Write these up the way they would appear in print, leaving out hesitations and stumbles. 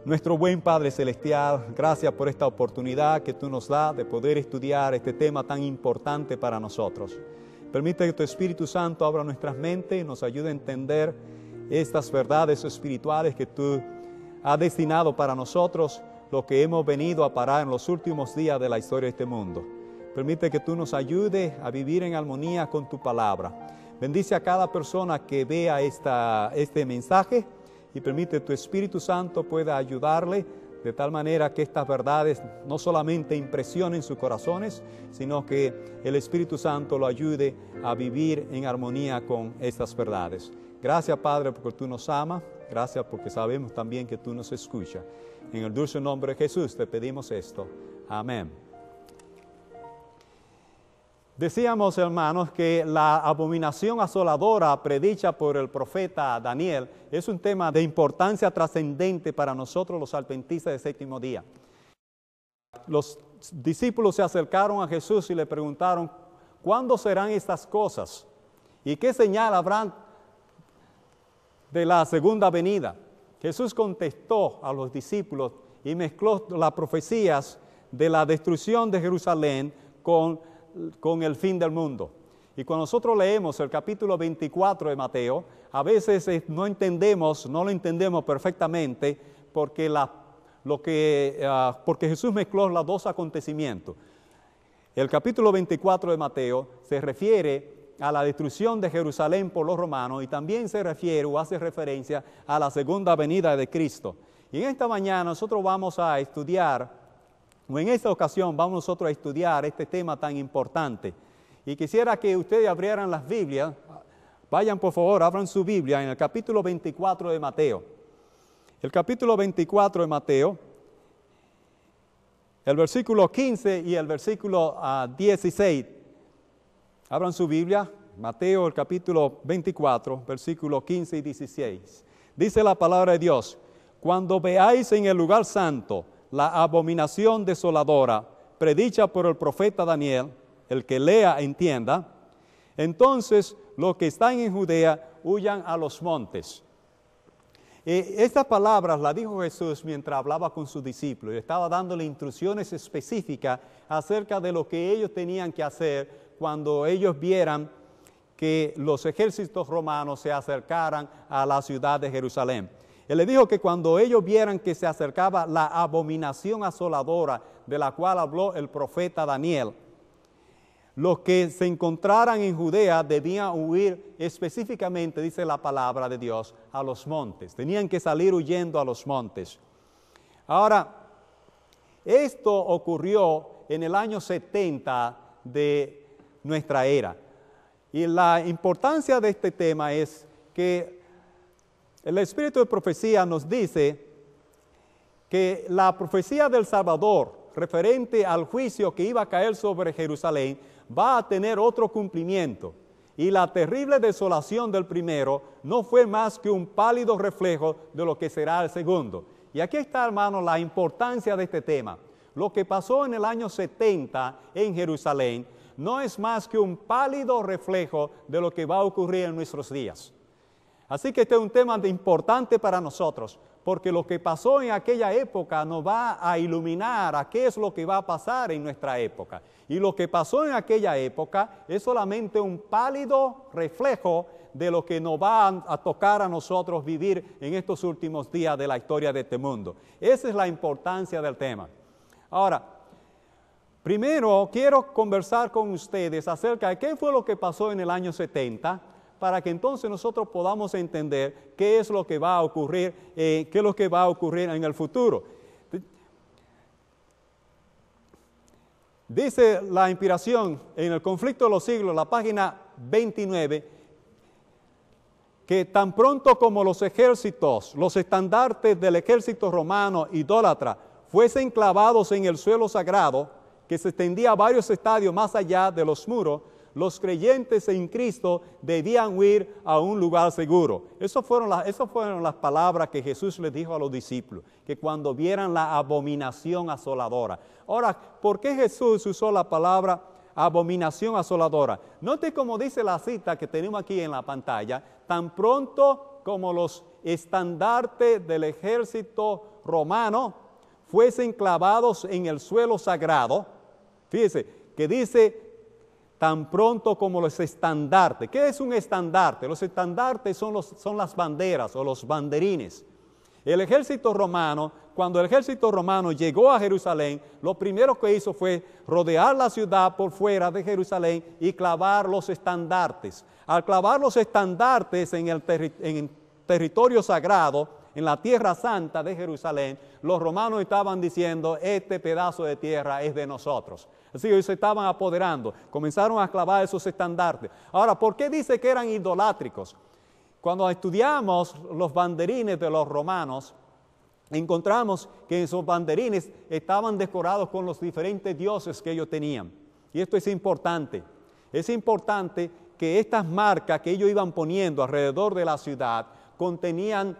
Nuestro buen Padre Celestial, gracias por esta oportunidad que tú nos das de poder estudiar este tema tan importante para nosotros. Permite que tu Espíritu Santo abra nuestras mentes y nos ayude a entender estas verdades espirituales que tú has destinado para nosotros, lo que hemos venido a parar en los últimos días de la historia de este mundo. Permite que tú nos ayudes a vivir en armonía con tu palabra. Bendice a cada persona que vea este mensaje y permite que tu Espíritu Santo pueda ayudarle de tal manera que estas verdades no solamente impresionen sus corazones, sino que el Espíritu Santo lo ayude a vivir en armonía con estas verdades. Gracias, Padre, porque tú nos amas. Gracias porque sabemos también que tú nos escuchas. En el dulce nombre de Jesús te pedimos esto. Amén. Decíamos, hermanos, que la abominación asoladora predicha por el profeta Daniel es un tema de importancia trascendente para nosotros los adventistas del séptimo día. Los discípulos se acercaron a Jesús y le preguntaron, ¿cuándo serán estas cosas? ¿Y qué señal habrán de la segunda venida? Jesús contestó a los discípulos y mezcló las profecías de la destrucción de Jerusalén con el fin del mundo. Y cuando nosotros leemos el capítulo 24 de Mateo, a veces no lo entendemos perfectamente porque Jesús mezcló los dos acontecimientos. El capítulo 24 de Mateo se refiere a la destrucción de Jerusalén por los romanos y también se refiere o hace referencia a la segunda venida de Cristo. Y en esta mañana nosotros vamos a estudiar, o en esta ocasión vamos nosotros a estudiar este tema tan importante. Y quisiera que ustedes abrieran las Biblias, vayan por favor, abran su Biblia en el capítulo 24 de Mateo. El capítulo 24 de Mateo, el versículo 15 y el versículo 16. Abran su Biblia, Mateo el capítulo 24, versículo 15 y 16. Dice la palabra de Dios, cuando veáis en el lugar santo la abominación desoladora, predicha por el profeta Daniel, el que lea entienda, entonces los que están en Judea huyan a los montes. Estas palabras las dijo Jesús mientras hablaba con sus discípulos y estaba dándole instrucciones específicas acerca de lo que ellos tenían que hacer cuando ellos vieran que los ejércitos romanos se acercaran a la ciudad de Jerusalén. Él le dijo que cuando ellos vieran que se acercaba la abominación asoladora de la cual habló el profeta Daniel, los que se encontraran en Judea debían huir específicamente, dice la palabra de Dios, a los montes. Tenían que salir huyendo a los montes. Ahora, esto ocurrió en el año 70 de nuestra era. Y la importancia de este tema es que el Espíritu de Profecía nos dice que la profecía del Salvador, referente al juicio que iba a caer sobre Jerusalén, va a tener otro cumplimiento. Y la terrible desolación del primero no fue más que un pálido reflejo de lo que será el segundo. Y aquí está, hermano, la importancia de este tema. Lo que pasó en el año 70 en Jerusalén no es más que un pálido reflejo de lo que va a ocurrir en nuestros días. Así que este es un tema importante para nosotros, porque lo que pasó en aquella época nos va a iluminar a qué es lo que va a pasar en nuestra época. Y lo que pasó en aquella época es solamente un pálido reflejo de lo que nos va a tocar a nosotros vivir en estos últimos días de la historia de este mundo. Esa es la importancia del tema. Ahora, primero quiero conversar con ustedes acerca de qué fue lo que pasó en el año 70, para que entonces nosotros podamos entender qué es lo que va a ocurrir, en el futuro. Dice la inspiración en el conflicto de los siglos, la página 29, que tan pronto como los ejércitos, los estandartes del ejército romano idólatra fuesen clavados en el suelo sagrado, que se extendía a varios estadios más allá de los muros, los creyentes en Cristo debían huir a un lugar seguro. Esas fueron las palabras que Jesús les dijo a los discípulos, que cuando vieran la abominación asoladora. Ahora, ¿por qué Jesús usó la palabra abominación asoladora? Note cómo dice la cita que tenemos aquí en la pantalla: tan pronto como los estandartes del ejército romano fuesen clavados en el suelo sagrado. Fíjese que dice tan pronto como los estandartes. ¿Qué es un estandarte? Los estandartes son las banderas o los banderines. El ejército romano, cuando el ejército romano llegó a Jerusalén, lo primero que hizo fue rodear la ciudad por fuera de Jerusalén y clavar los estandartes. Al clavar los estandartes en el territorio sagrado, en la tierra santa de Jerusalén, los romanos estaban diciendo: este pedazo de tierra es de nosotros. Así que ellos se estaban apoderando, comenzaron a clavar esos estandartes. Ahora, ¿por qué dice que eran idolátricos? Cuando estudiamos los banderines de los romanos, encontramos que esos banderines estaban decorados con los diferentes dioses que ellos tenían. Y esto es importante. Es importante que estas marcas que ellos iban poniendo alrededor de la ciudad contenían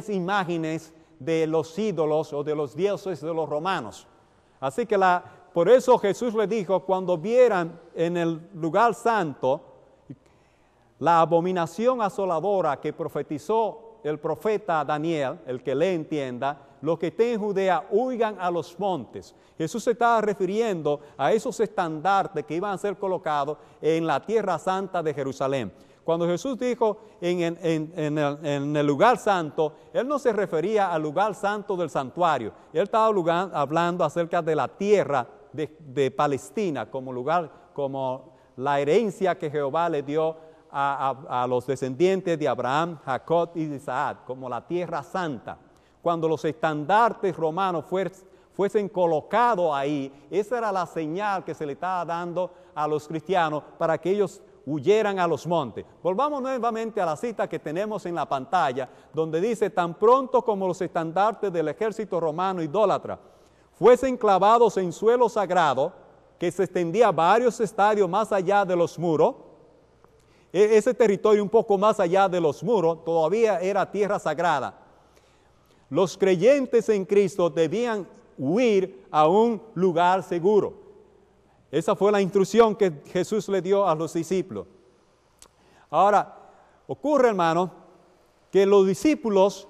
imágenes de los ídolos o de los dioses de los romanos. Así que por eso Jesús le dijo: cuando vieran en el lugar santo la abominación asoladora que profetizó el profeta Daniel, el que le entienda, los que estén en Judea huyan a los montes. Jesús se estaba refiriendo a esos estandartes que iban a ser colocados en la tierra santa de Jerusalén. Cuando Jesús dijo en el lugar santo, Él no se refería al lugar santo del santuario. Él estaba hablando acerca de la tierra de Palestina como lugar, como la herencia que Jehová le dio a los descendientes de Abraham, Jacob y Isaac, como la tierra santa. Cuando los estandartes romanos fuesen colocados ahí, esa era la señal que se le estaba dando a los cristianos para que ellos huyeran a los montes. Volvamos nuevamente a la cita que tenemos en la pantalla, donde dice: tan pronto como los estandartes del ejército romano idólatra fuesen clavados en suelo sagrado, que se extendía varios estadios más allá de los muros. Ese territorio un poco más allá de los muros todavía era tierra sagrada. Los creyentes en Cristo debían huir a un lugar seguro. Esa fue la instrucción que Jesús le dio a los discípulos. Ahora, ocurre, hermano, que los discípulos,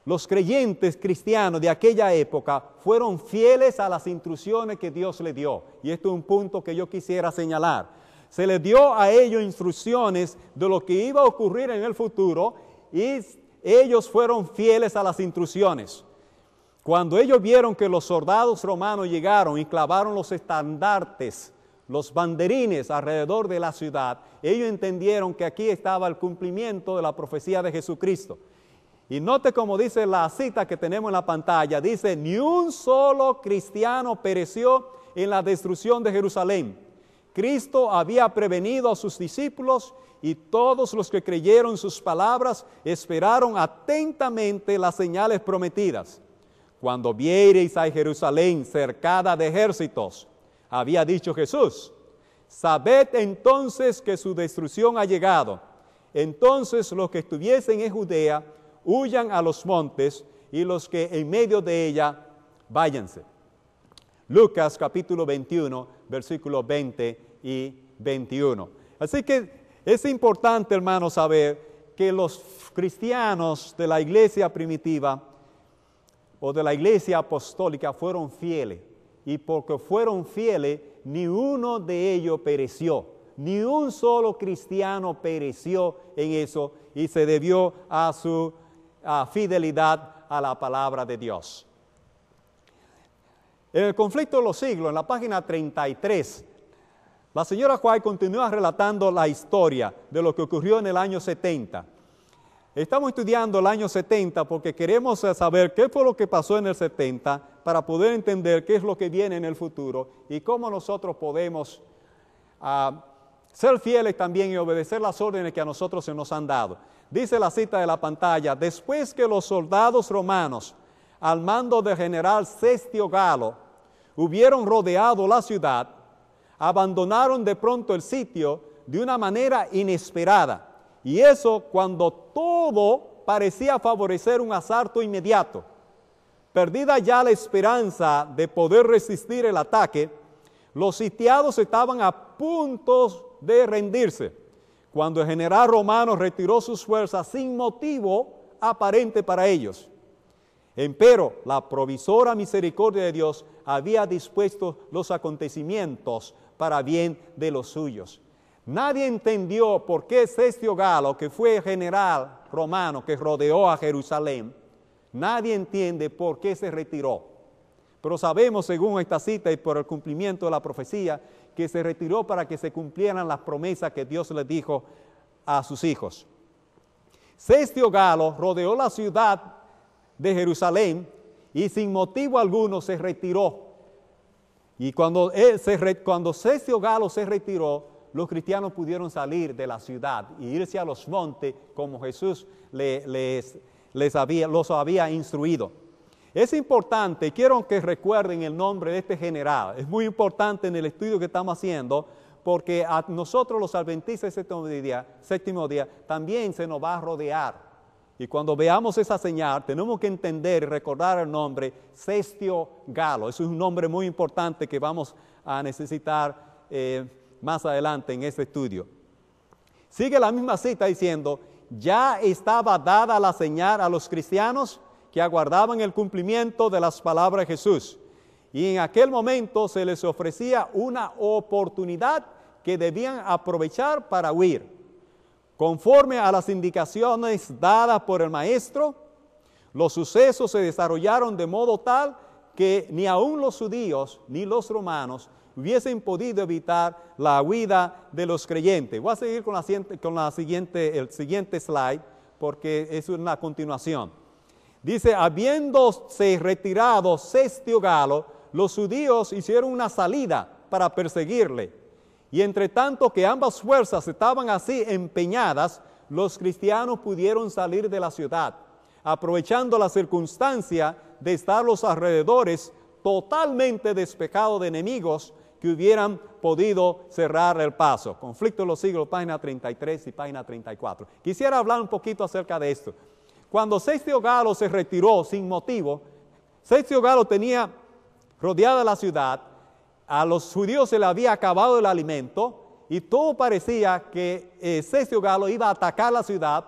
los creyentes cristianos de aquella época, fueron fieles a las instrucciones que Dios les dio. Y esto es un punto que yo quisiera señalar. Se les dio a ellos instrucciones de lo que iba a ocurrir en el futuro y ellos fueron fieles a las instrucciones. Cuando ellos vieron que los soldados romanos llegaron y clavaron los estandartes, los banderines alrededor de la ciudad, ellos entendieron que aquí estaba el cumplimiento de la profecía de Jesucristo. Y note cómo dice la cita que tenemos en la pantalla, dice: ni un solo cristiano pereció en la destrucción de Jerusalén. Cristo había prevenido a sus discípulos y todos los que creyeron sus palabras esperaron atentamente las señales prometidas. Cuando viereis a Jerusalén cercada de ejércitos, había dicho Jesús, sabed entonces que su destrucción ha llegado. Entonces los que estuviesen en Judea huyan a los montes y los que en medio de ella váyanse. Lucas capítulo 21, versículos 20 y 21. Así que es importante, hermanos, saber que los cristianos de la iglesia primitiva o de la iglesia apostólica fueron fieles. Y porque fueron fieles, ni uno de ellos pereció. Ni un solo cristiano pereció en eso y se debió a su fidelidad a la palabra de Dios. En el conflicto de los siglos, en la página 33, la señora White continúa relatando la historia de lo que ocurrió en el año 70. Estamos estudiando el año 70 porque queremos saber qué fue lo que pasó en el 70 para poder entender qué es lo que viene en el futuro y cómo nosotros podemos ser fieles también y obedecer las órdenes que a nosotros se nos han dado. Dice la cita de la pantalla: después que los soldados romanos, al mando del general Cestio Galo, hubieron rodeado la ciudad, abandonaron de pronto el sitio de una manera inesperada. Y eso cuando todo parecía favorecer un asalto inmediato. Perdida ya la esperanza de poder resistir el ataque, los sitiados estaban a punto de rendirse, cuando el general romano retiró sus fuerzas sin motivo aparente para ellos. Empero, la provisora misericordia de Dios había dispuesto los acontecimientos para bien de los suyos. Nadie entendió por qué Cestio Galo, que fue general romano que rodeó a Jerusalén, nadie entiende por qué se retiró. Pero sabemos, según esta cita y por el cumplimiento de la profecía, que se retiró para que se cumplieran las promesas que Dios les dijo a sus hijos. Cestio Galo rodeó la ciudad de Jerusalén y sin motivo alguno se retiró. Y cuando Cestio Galo se retiró, los cristianos pudieron salir de la ciudad y irse a los montes como Jesús los había instruido. Es importante, quiero que recuerden el nombre de este general. Es muy importante en el estudio que estamos haciendo, porque a nosotros los adventistas del séptimo día también se nos va a rodear. Y cuando veamos esa señal, tenemos que entender y recordar el nombre Cestio Galo. Eso es un nombre muy importante que vamos a necesitar más adelante en este estudio. Sigue la misma cita diciendo, ya estaba dada la señal a los cristianos que aguardaban el cumplimiento de las palabras de Jesús. Y en aquel momento se les ofrecía una oportunidad que debían aprovechar para huir. Conforme a las indicaciones dadas por el maestro, los sucesos se desarrollaron de modo tal que ni aun los judíos ni los romanos hubiesen podido evitar la huida de los creyentes. Voy a seguir con el siguiente slide, porque es una continuación. Dice, habiéndose retirado Cestio Galo, los judíos hicieron una salida para perseguirle. Y entre tanto que ambas fuerzas estaban así empeñadas, los cristianos pudieron salir de la ciudad, aprovechando la circunstancia de estar los alrededores totalmente despejados de enemigos que hubieran podido cerrar el paso. Conflicto de los siglos, página 33 y página 34. Quisiera hablar un poquito acerca de esto. Cuando Cestio Galo se retiró sin motivo, Cestio Galo tenía rodeada la ciudad, a los judíos se le había acabado el alimento y todo parecía que Cestio Galo iba a atacar la ciudad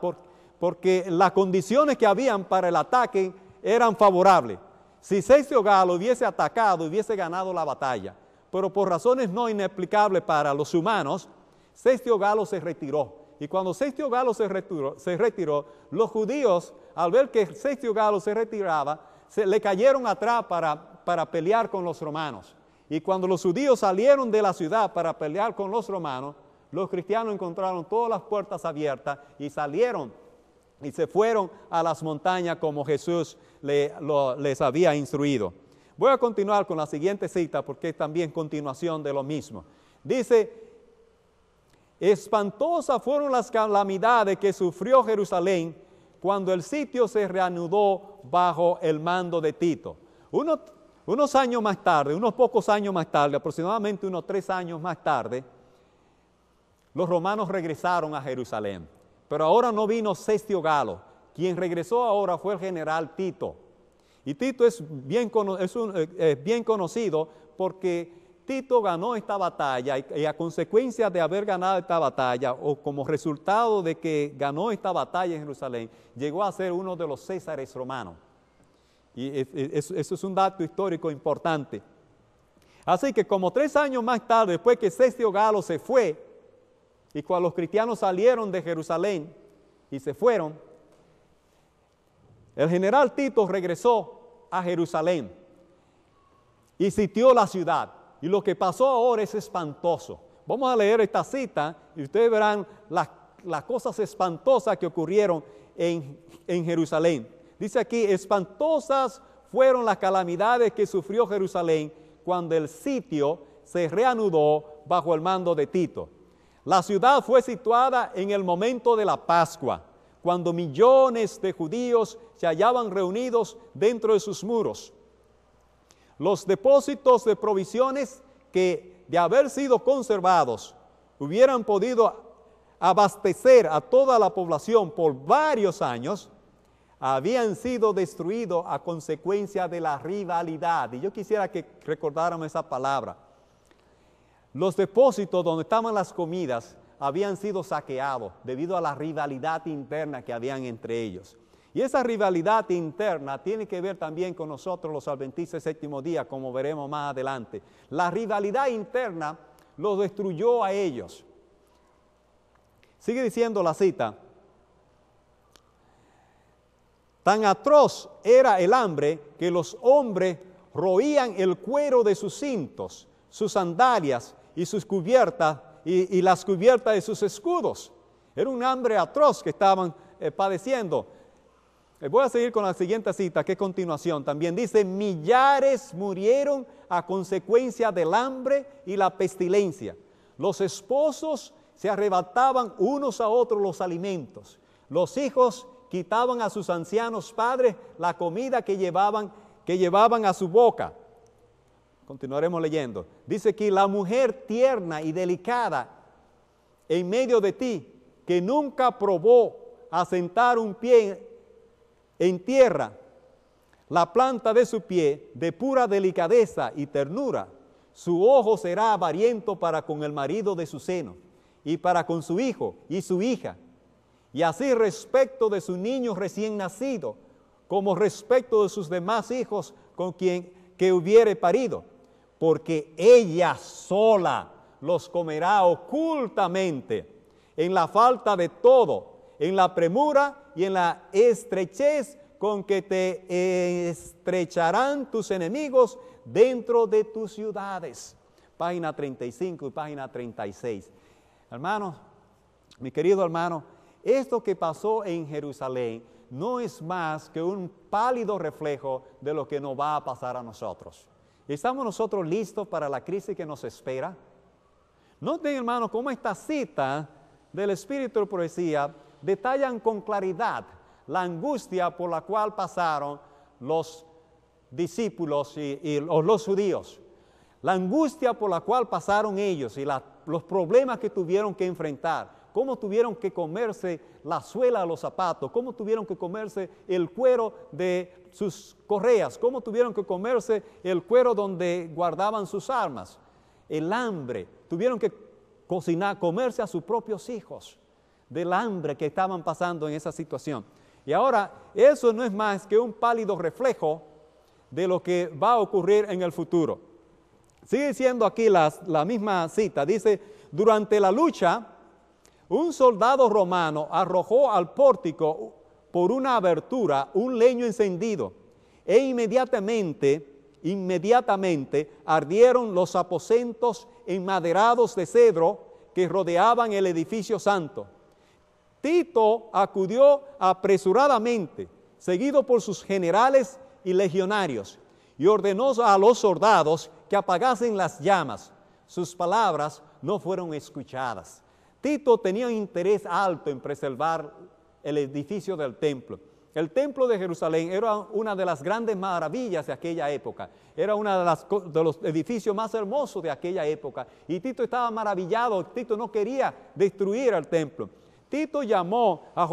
porque las condiciones que habían para el ataque eran favorables. Si Cestio Galo hubiese atacado, hubiese ganado la batalla, pero por razones no inexplicables para los humanos, Cestio Galo se retiró. Y cuando Cestio Galo se retiró, los judíos, al ver que Cestio Galo se retiraba, le cayeron atrás para pelear con los romanos. Y cuando los judíos salieron de la ciudad para pelear con los romanos, los cristianos encontraron todas las puertas abiertas y salieron y se fueron a las montañas como Jesús les había instruido. Voy a continuar con la siguiente cita porque es también continuación de lo mismo. Dice, espantosas fueron las calamidades que sufrió Jerusalén cuando el sitio se reanudó bajo el mando de Tito. Unos años más tarde, unos pocos años más tarde, aproximadamente unos 3 años más tarde, los romanos regresaron a Jerusalén. Pero ahora no vino Cestio Galo. Quien regresó ahora fue el general Tito. Y Tito es bien conocido porque Tito ganó esta batalla y a consecuencia de haber ganado esta batalla o como resultado de que ganó esta batalla en Jerusalén, llegó a ser uno de los césares romanos. Y eso es un dato histórico importante. Así que como 3 años más tarde, después que Cestio Galo se fue, y cuando los cristianos salieron de Jerusalén y se fueron, el general Tito regresó a Jerusalén y sitió la ciudad. Y lo que pasó ahora es espantoso. Vamos a leer esta cita y ustedes verán las cosas espantosas que ocurrieron en Jerusalén. Dice aquí, espantosas fueron las calamidades que sufrió Jerusalén cuando el sitio se reanudó bajo el mando de Tito. La ciudad fue situada en el momento de la Pascua, cuando millones de judíos se hallaban reunidos dentro de sus muros. Los depósitos de provisiones que de haber sido conservados, hubieran podido abastecer a toda la población por varios años, habían sido destruidos a consecuencia de la rivalidad. Y yo quisiera que recordáramos esa palabra. Los depósitos donde estaban las comidas habían sido saqueados debido a la rivalidad interna que habían entre ellos. Y esa rivalidad interna tiene que ver también con nosotros los adventistas del séptimo día, como veremos más adelante. La rivalidad interna los destruyó a ellos. Sigue diciendo la cita. Tan atroz era el hambre que los hombres roían el cuero de sus cintos, sus sandalias y sus cubiertas y las cubiertas de sus escudos. Era un hambre atroz que estaban padeciendo. Voy a seguir con la siguiente cita, que es continuación. También dice, millares murieron a consecuencia del hambre y la pestilencia. Los esposos se arrebataban unos a otros los alimentos. Los hijos quitaban a sus ancianos padres la comida que llevaban a su boca. Continuaremos leyendo. Dice que la mujer tierna y delicada en medio de ti, que nunca probó asentar un pie en tierra, la planta de su pie de pura delicadeza y ternura, su ojo será avariento para con el marido de su seno, y para con su hijo y su hija, y así respecto de su niño recién nacido, como respecto de sus demás hijos con quien que hubiere parido, porque ella sola los comerá ocultamente, en la falta de todo, en la premura y en la estrechez con que te estrecharán tus enemigos dentro de tus ciudades. Página 35 y página 36. Hermanos, mi querido hermano, esto que pasó en Jerusalén no es más que un pálido reflejo de lo que nos va a pasar a nosotros. ¿Estamos nosotros listos para la crisis que nos espera? Noten, hermanos, cómo esta cita del Espíritu de Profecía detallan con claridad la angustia por la cual pasaron los discípulos y los judíos. La angustia por la cual pasaron ellos y los problemas que tuvieron que enfrentar. Cómo tuvieron que comerse la suela de los zapatos, cómo tuvieron que comerse el cuero de sus correas, cómo tuvieron que comerse el cuero donde guardaban sus armas. El hambre, tuvieron que cocinar, comerse a sus propios hijos del hambre que estaban pasando en esa situación. Y ahora, eso no es más que un pálido reflejo de lo que va a ocurrir en el futuro. Sigue diciendo aquí la misma cita, dice, durante la lucha, un soldado romano arrojó al pórtico por una abertura un leño encendido e inmediatamente ardieron los aposentos enmaderados de cedro que rodeaban el edificio santo. Tito acudió apresuradamente, seguido por sus generales y legionarios, y ordenó a los soldados que apagasen las llamas. Sus palabras no fueron escuchadas. Tito tenía un interés alto en preservar el edificio del templo. El templo de Jerusalén era una de las grandes maravillas de aquella época. Era uno de los edificios más hermosos de aquella época. Y Tito estaba maravillado. Tito no quería destruir el templo. Tito llamó a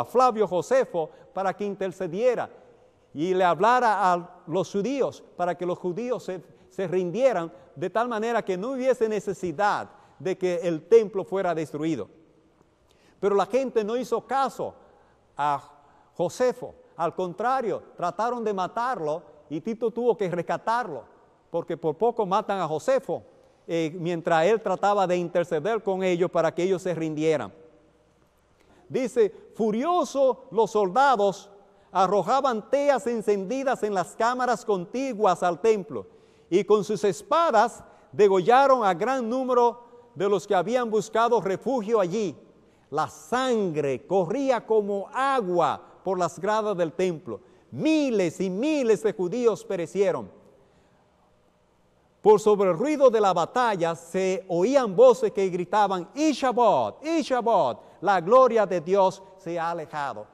Flavio Josefo para que intercediera y le hablara a los judíos para que los judíos se rindieran de tal manera que no hubiese necesidad de que el templo fuera destruido. Pero la gente no hizo caso a Josefo. Al contrario, trataron de matarlo y Tito tuvo que rescatarlo, porque por poco matan a Josefo, mientras él trataba de interceder con ellos para que ellos se rindieran. Dice, furiosos los soldados arrojaban teas encendidas en las cámaras contiguas al templo y con sus espadas degollaron a gran número de los que habían buscado refugio allí. La sangre corría como agua por las gradas del templo. Miles y miles de judíos perecieron. Por sobre el ruido de la batalla se oían voces que gritaban, Ishabod, Ishabod, la gloria de Dios se ha alejado.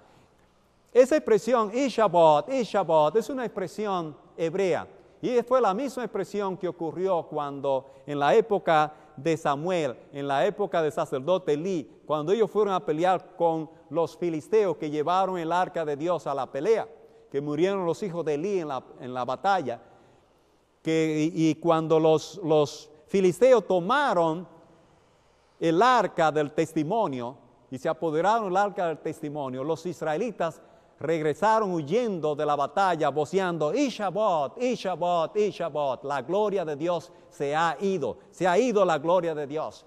Esa expresión, Ishabod, Ishabod, es una expresión hebrea Y fue la misma expresión que ocurrió cuando en la época de Samuel, en la época del sacerdote Elí, cuando ellos fueron a pelear con los filisteos que llevaron el arca de Dios a la pelea, que murieron los hijos de Elí en la batalla, y cuando los filisteos tomaron el arca del testimonio y se apoderaron del arca del testimonio, los israelitas regresaron huyendo de la batalla, voceando, Ishabot, Ishabot, Ishabot, la gloria de Dios se ha ido la gloria de Dios.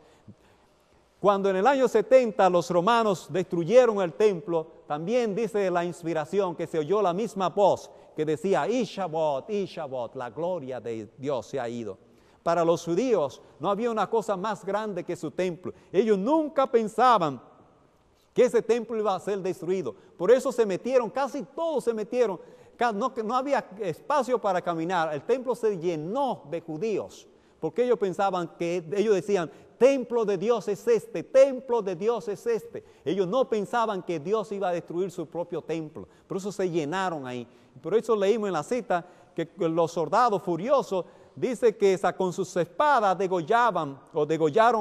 Cuando en el año 70 los romanos destruyeron el templo, también dice la inspiración que se oyó la misma voz que decía, Ishabot, Ishabot, la gloria de Dios se ha ido. Para los judíos no había una cosa más grande que su templo. Ellos nunca pensaban que ese templo iba a ser destruido. Por eso se metieron, casi todos se metieron. No había espacio para caminar. El templo se llenó de judíos, porque ellos pensaban ellos decían, templo de Dios es este, templo de Dios es este. Ellos no pensaban que Dios iba a destruir su propio templo. Por eso se llenaron ahí. Por eso leímos en la cita que los soldados furiosos dice que con sus espadas degollaron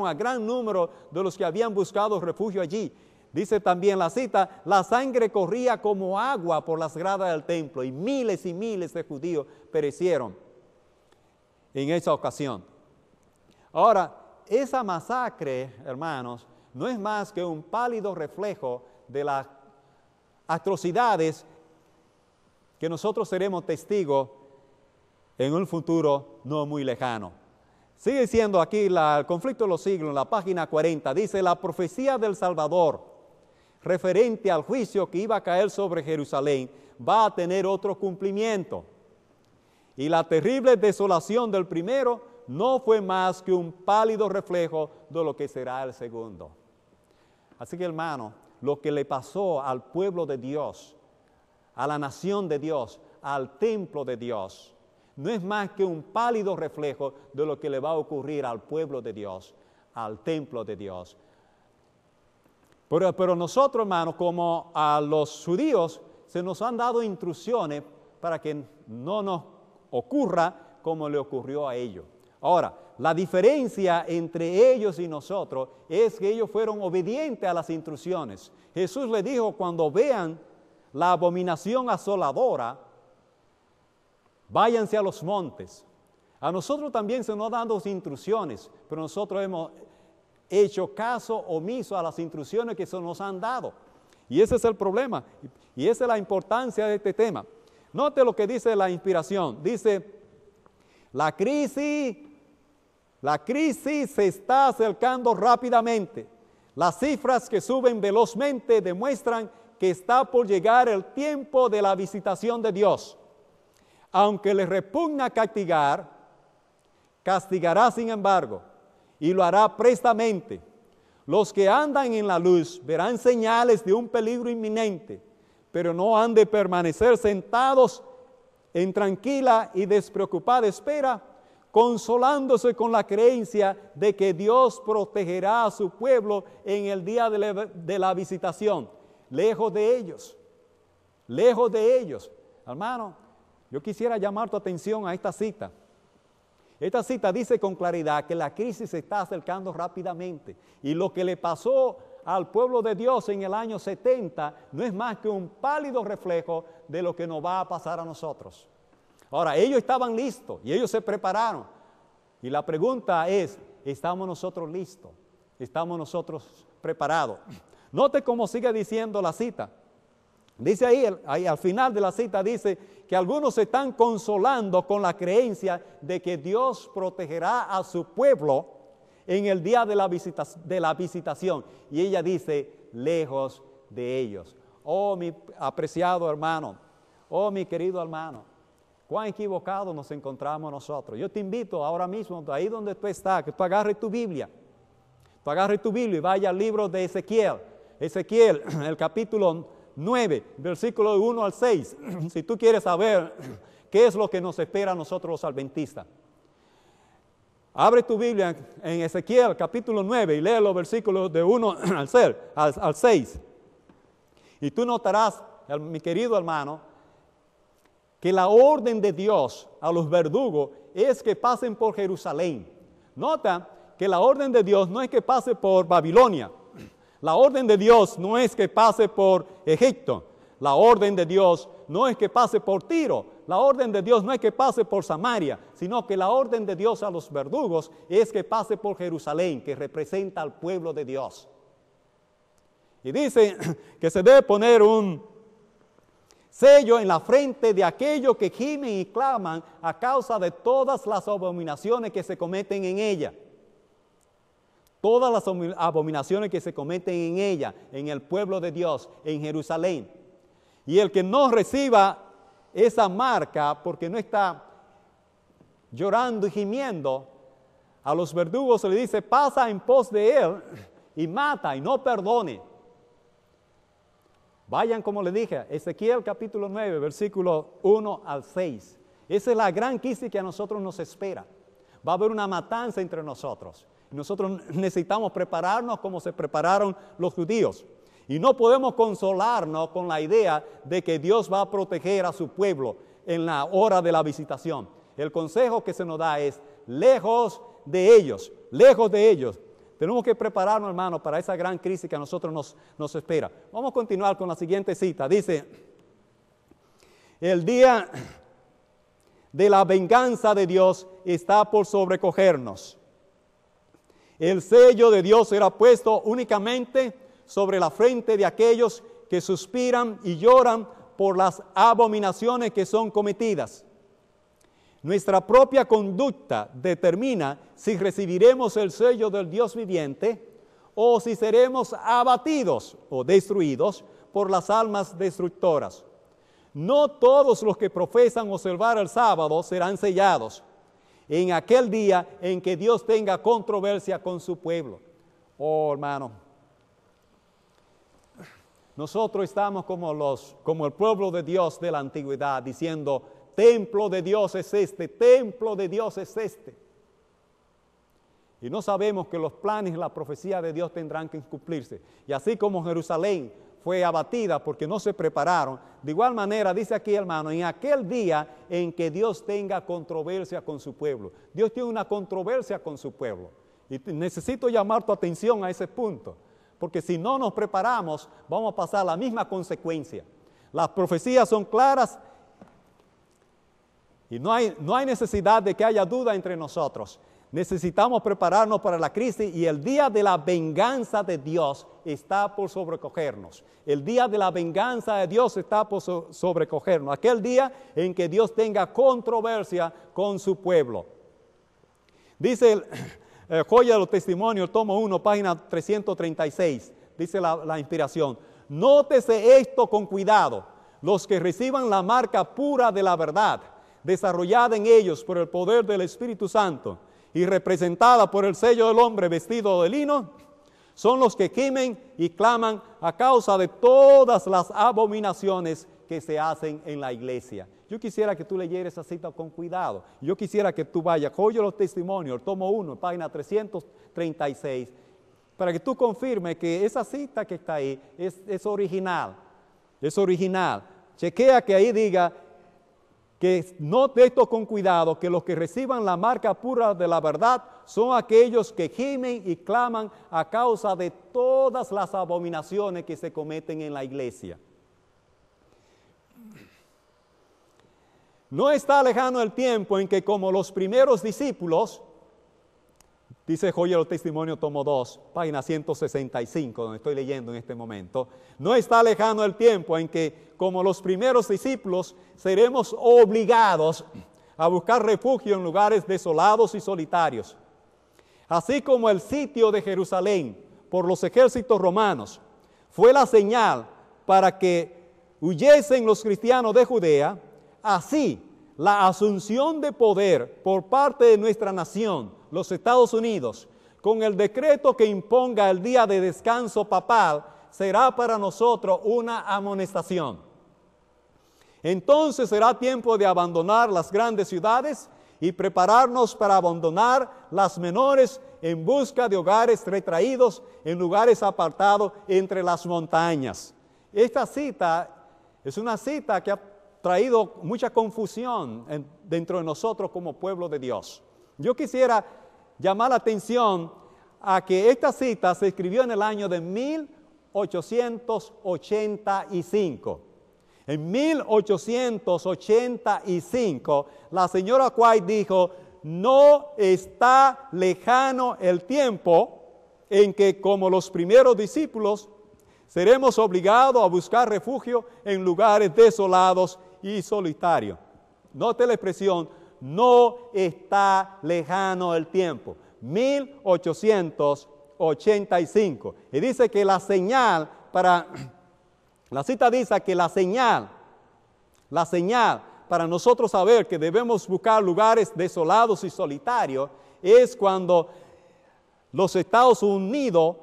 a gran número de los que habían buscado refugio allí. Dice también la cita, la sangre corría como agua por las gradas del templo y miles de judíos perecieron en esa ocasión. Ahora, esa masacre, hermanos, no es más que un pálido reflejo de las atrocidades que nosotros seremos testigos en un futuro no muy lejano. Sigue siendo aquí el conflicto de los siglos, en la página 40, dice, la profecía del Salvador referente al juicio que iba a caer sobre Jerusalén, va a tener otro cumplimiento. Y la terrible desolación del primero no fue más que un pálido reflejo de lo que será el segundo. Así que, hermano, lo que le pasó al pueblo de Dios, a la nación de Dios, al templo de Dios, no es más que un pálido reflejo de lo que le va a ocurrir al pueblo de Dios, al templo de Dios. Pero nosotros, hermanos, como a los judíos, se nos han dado instrucciones para que no nos ocurra como le ocurrió a ellos. Ahora, la diferencia entre ellos y nosotros es que ellos fueron obedientes a las instrucciones. Jesús le dijo, cuando vean la abominación asoladora, váyanse a los montes. A nosotros también se nos dan dos instrucciones, pero nosotros hemos hecho caso omiso a las instrucciones que se nos han dado. Y ese es el problema, y esa es la importancia de este tema. Note lo que dice la inspiración. Dice, la crisis se está acercando rápidamente. Las cifras que suben velozmente demuestran que está por llegar el tiempo de la visitación de Dios. Aunque le repugna castigar, castigará sin embargo, y lo hará prestamente. Los que andan en la luz verán señales de un peligro inminente, pero no han de permanecer sentados en tranquila y despreocupada espera, consolándose con la creencia de que Dios protegerá a su pueblo en el día de la visitación. Lejos de ellos. Hermano, yo quisiera llamar tu atención a esta cita. Esta cita dice con claridad que la crisis se está acercando rápidamente y lo que le pasó al pueblo de Dios en el año 70 no es más que un pálido reflejo de lo que nos va a pasar a nosotros. Ahora, ellos estaban listos y ellos se prepararon. Y la pregunta es, ¿estamos nosotros listos? ¿Estamos nosotros preparados? Note cómo sigue diciendo la cita. Dice ahí al final de la cita, dice que algunos se están consolando con la creencia de que Dios protegerá a su pueblo en el día de la visitación. Y ella dice, lejos de ellos. Oh, mi apreciado hermano, oh, mi querido hermano, cuán equivocados nos encontramos nosotros. Yo te invito ahora mismo, ahí donde tú estás, que tú agarres tu Biblia. Tú agarres tu Biblia y vaya al libro de Ezequiel. Ezequiel, el capítulo 9, versículo 1 al 6, si tú quieres saber qué es lo que nos espera a nosotros los adventistas. Abre tu Biblia en Ezequiel capítulo 9 y lee los versículos de 1 al 6. Y tú notarás, mi querido hermano, que la orden de Dios a los verdugos es que pasen por Jerusalén. Nota que la orden de Dios no es que pase por Babilonia. La orden de Dios no es que pase por Egipto. La orden de Dios no es que pase por Tiro. La orden de Dios no es que pase por Samaria, sino que la orden de Dios a los verdugos es que pase por Jerusalén, que representa al pueblo de Dios. Y dice que se debe poner un sello en la frente de aquellos que gimen y claman a causa de todas las abominaciones que se cometen en ella. Todas las abominaciones que se cometen en ella, en el pueblo de Dios, en Jerusalén. Y el que no reciba esa marca, porque no está llorando y gimiendo, a los verdugos se le dice, pasa en pos de él y mata y no perdone. Vayan, como le dije, Ezequiel capítulo 9, versículo 1 al 6. Esa es la gran crisis que a nosotros nos espera. Va a haber una matanza entre nosotros. Nosotros necesitamos prepararnos como se prepararon los judíos. Y no podemos consolarnos con la idea de que Dios va a proteger a su pueblo en la hora de la visitación. El consejo que se nos da es lejos de ellos, lejos de ellos. Tenemos que prepararnos, hermanos, para esa gran crisis que a nosotros nos espera. Vamos a continuar con la siguiente cita. Dice, el día de la venganza de Dios está por sobrecogernos. El sello de Dios será puesto únicamente sobre la frente de aquellos que suspiran y lloran por las abominaciones que son cometidas. Nuestra propia conducta determina si recibiremos el sello del Dios viviente o si seremos abatidos o destruidos por las almas destructoras. No todos los que profesan observar el sábado serán sellados en aquel día en que Dios tenga controversia con su pueblo. Oh, hermano, nosotros estamos como el pueblo de Dios de la antigüedad, diciendo, templo de Dios es este, templo de Dios es este. Y no sabemos que los planes y la profecía de Dios tendrán que cumplirse. Y así como Jerusalén fue abatida porque no se prepararon, de igual manera, dice aquí, hermano, en aquel día en que Dios tenga controversia con su pueblo. Dios tiene una controversia con su pueblo. Y necesito llamar tu atención a ese punto, porque si no nos preparamos, vamos a pasar la misma consecuencia. Las profecías son claras y no hay necesidad de que haya duda entre nosotros. Necesitamos prepararnos para la crisis y el día de la venganza de Dios está por sobrecogernos. El día de la venganza de Dios está por sobrecogernos. Aquel día en que Dios tenga controversia con su pueblo. Dice Joya de los Testimonios, tomo 1, página 336. Dice la inspiración. Nótese esto con cuidado. Los que reciban la marca pura de la verdad, desarrollada en ellos por el poder del Espíritu Santo, y representada por el sello del hombre vestido de lino, son los que gimen y claman a causa de todas las abominaciones que se hacen en la iglesia. Yo quisiera que tú leyeras esa cita con cuidado. Yo quisiera que tú vayas, Joya de los Testimonios, tomo 1, página 336, para que tú confirmes que esa cita que está ahí es original. Es original. Chequea que ahí diga que note esto con cuidado, que los que reciban la marca pura de la verdad son aquellos que gimen y claman a causa de todas las abominaciones que se cometen en la iglesia. No está lejano el tiempo en que, como los primeros discípulos, dice Joya de los Testimonios, tomo 2, página 165, donde estoy leyendo en este momento. No está lejano el tiempo en que, como los primeros discípulos, seremos obligados a buscar refugio en lugares desolados y solitarios. Así como el sitio de Jerusalén por los ejércitos romanos fue la señal para que huyesen los cristianos de Judea, así la asunción de poder por parte de nuestra nación, los Estados Unidos, con el decreto que imponga el día de descanso papal, será para nosotros una amonestación. Entonces será tiempo de abandonar las grandes ciudades y prepararnos para abandonar las menores en busca de hogares retraídos en lugares apartados entre las montañas. Esta cita es una cita que traído mucha confusión dentro de nosotros como pueblo de Dios. Yo quisiera llamar la atención a que esta cita se escribió en el año de 1885. En 1885, la señora White dijo, no está lejano el tiempo en que, como los primeros discípulos, seremos obligados a buscar refugio en lugares desolados y solitarios. Note la expresión, no está lejano el tiempo. 1885. Y dice que la señal la cita dice que la señal para nosotros saber que debemos buscar lugares desolados y solitarios es cuando los Estados Unidos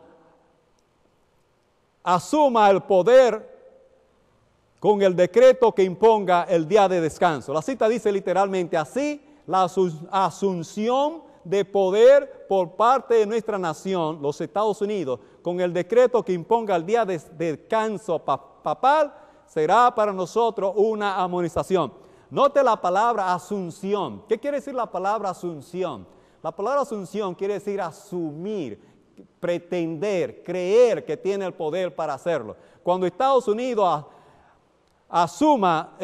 asuma el poder con el decreto que imponga el día de descanso. La cita dice literalmente así, la asunción de poder por parte de nuestra nación, los Estados Unidos, con el decreto que imponga el día de descanso papal, será para nosotros una amonestación. Note la palabra asunción. ¿Qué quiere decir la palabra asunción? La palabra asunción quiere decir asumir, pretender, creer que tiene el poder para hacerlo. Cuando Estados Unidos asuma,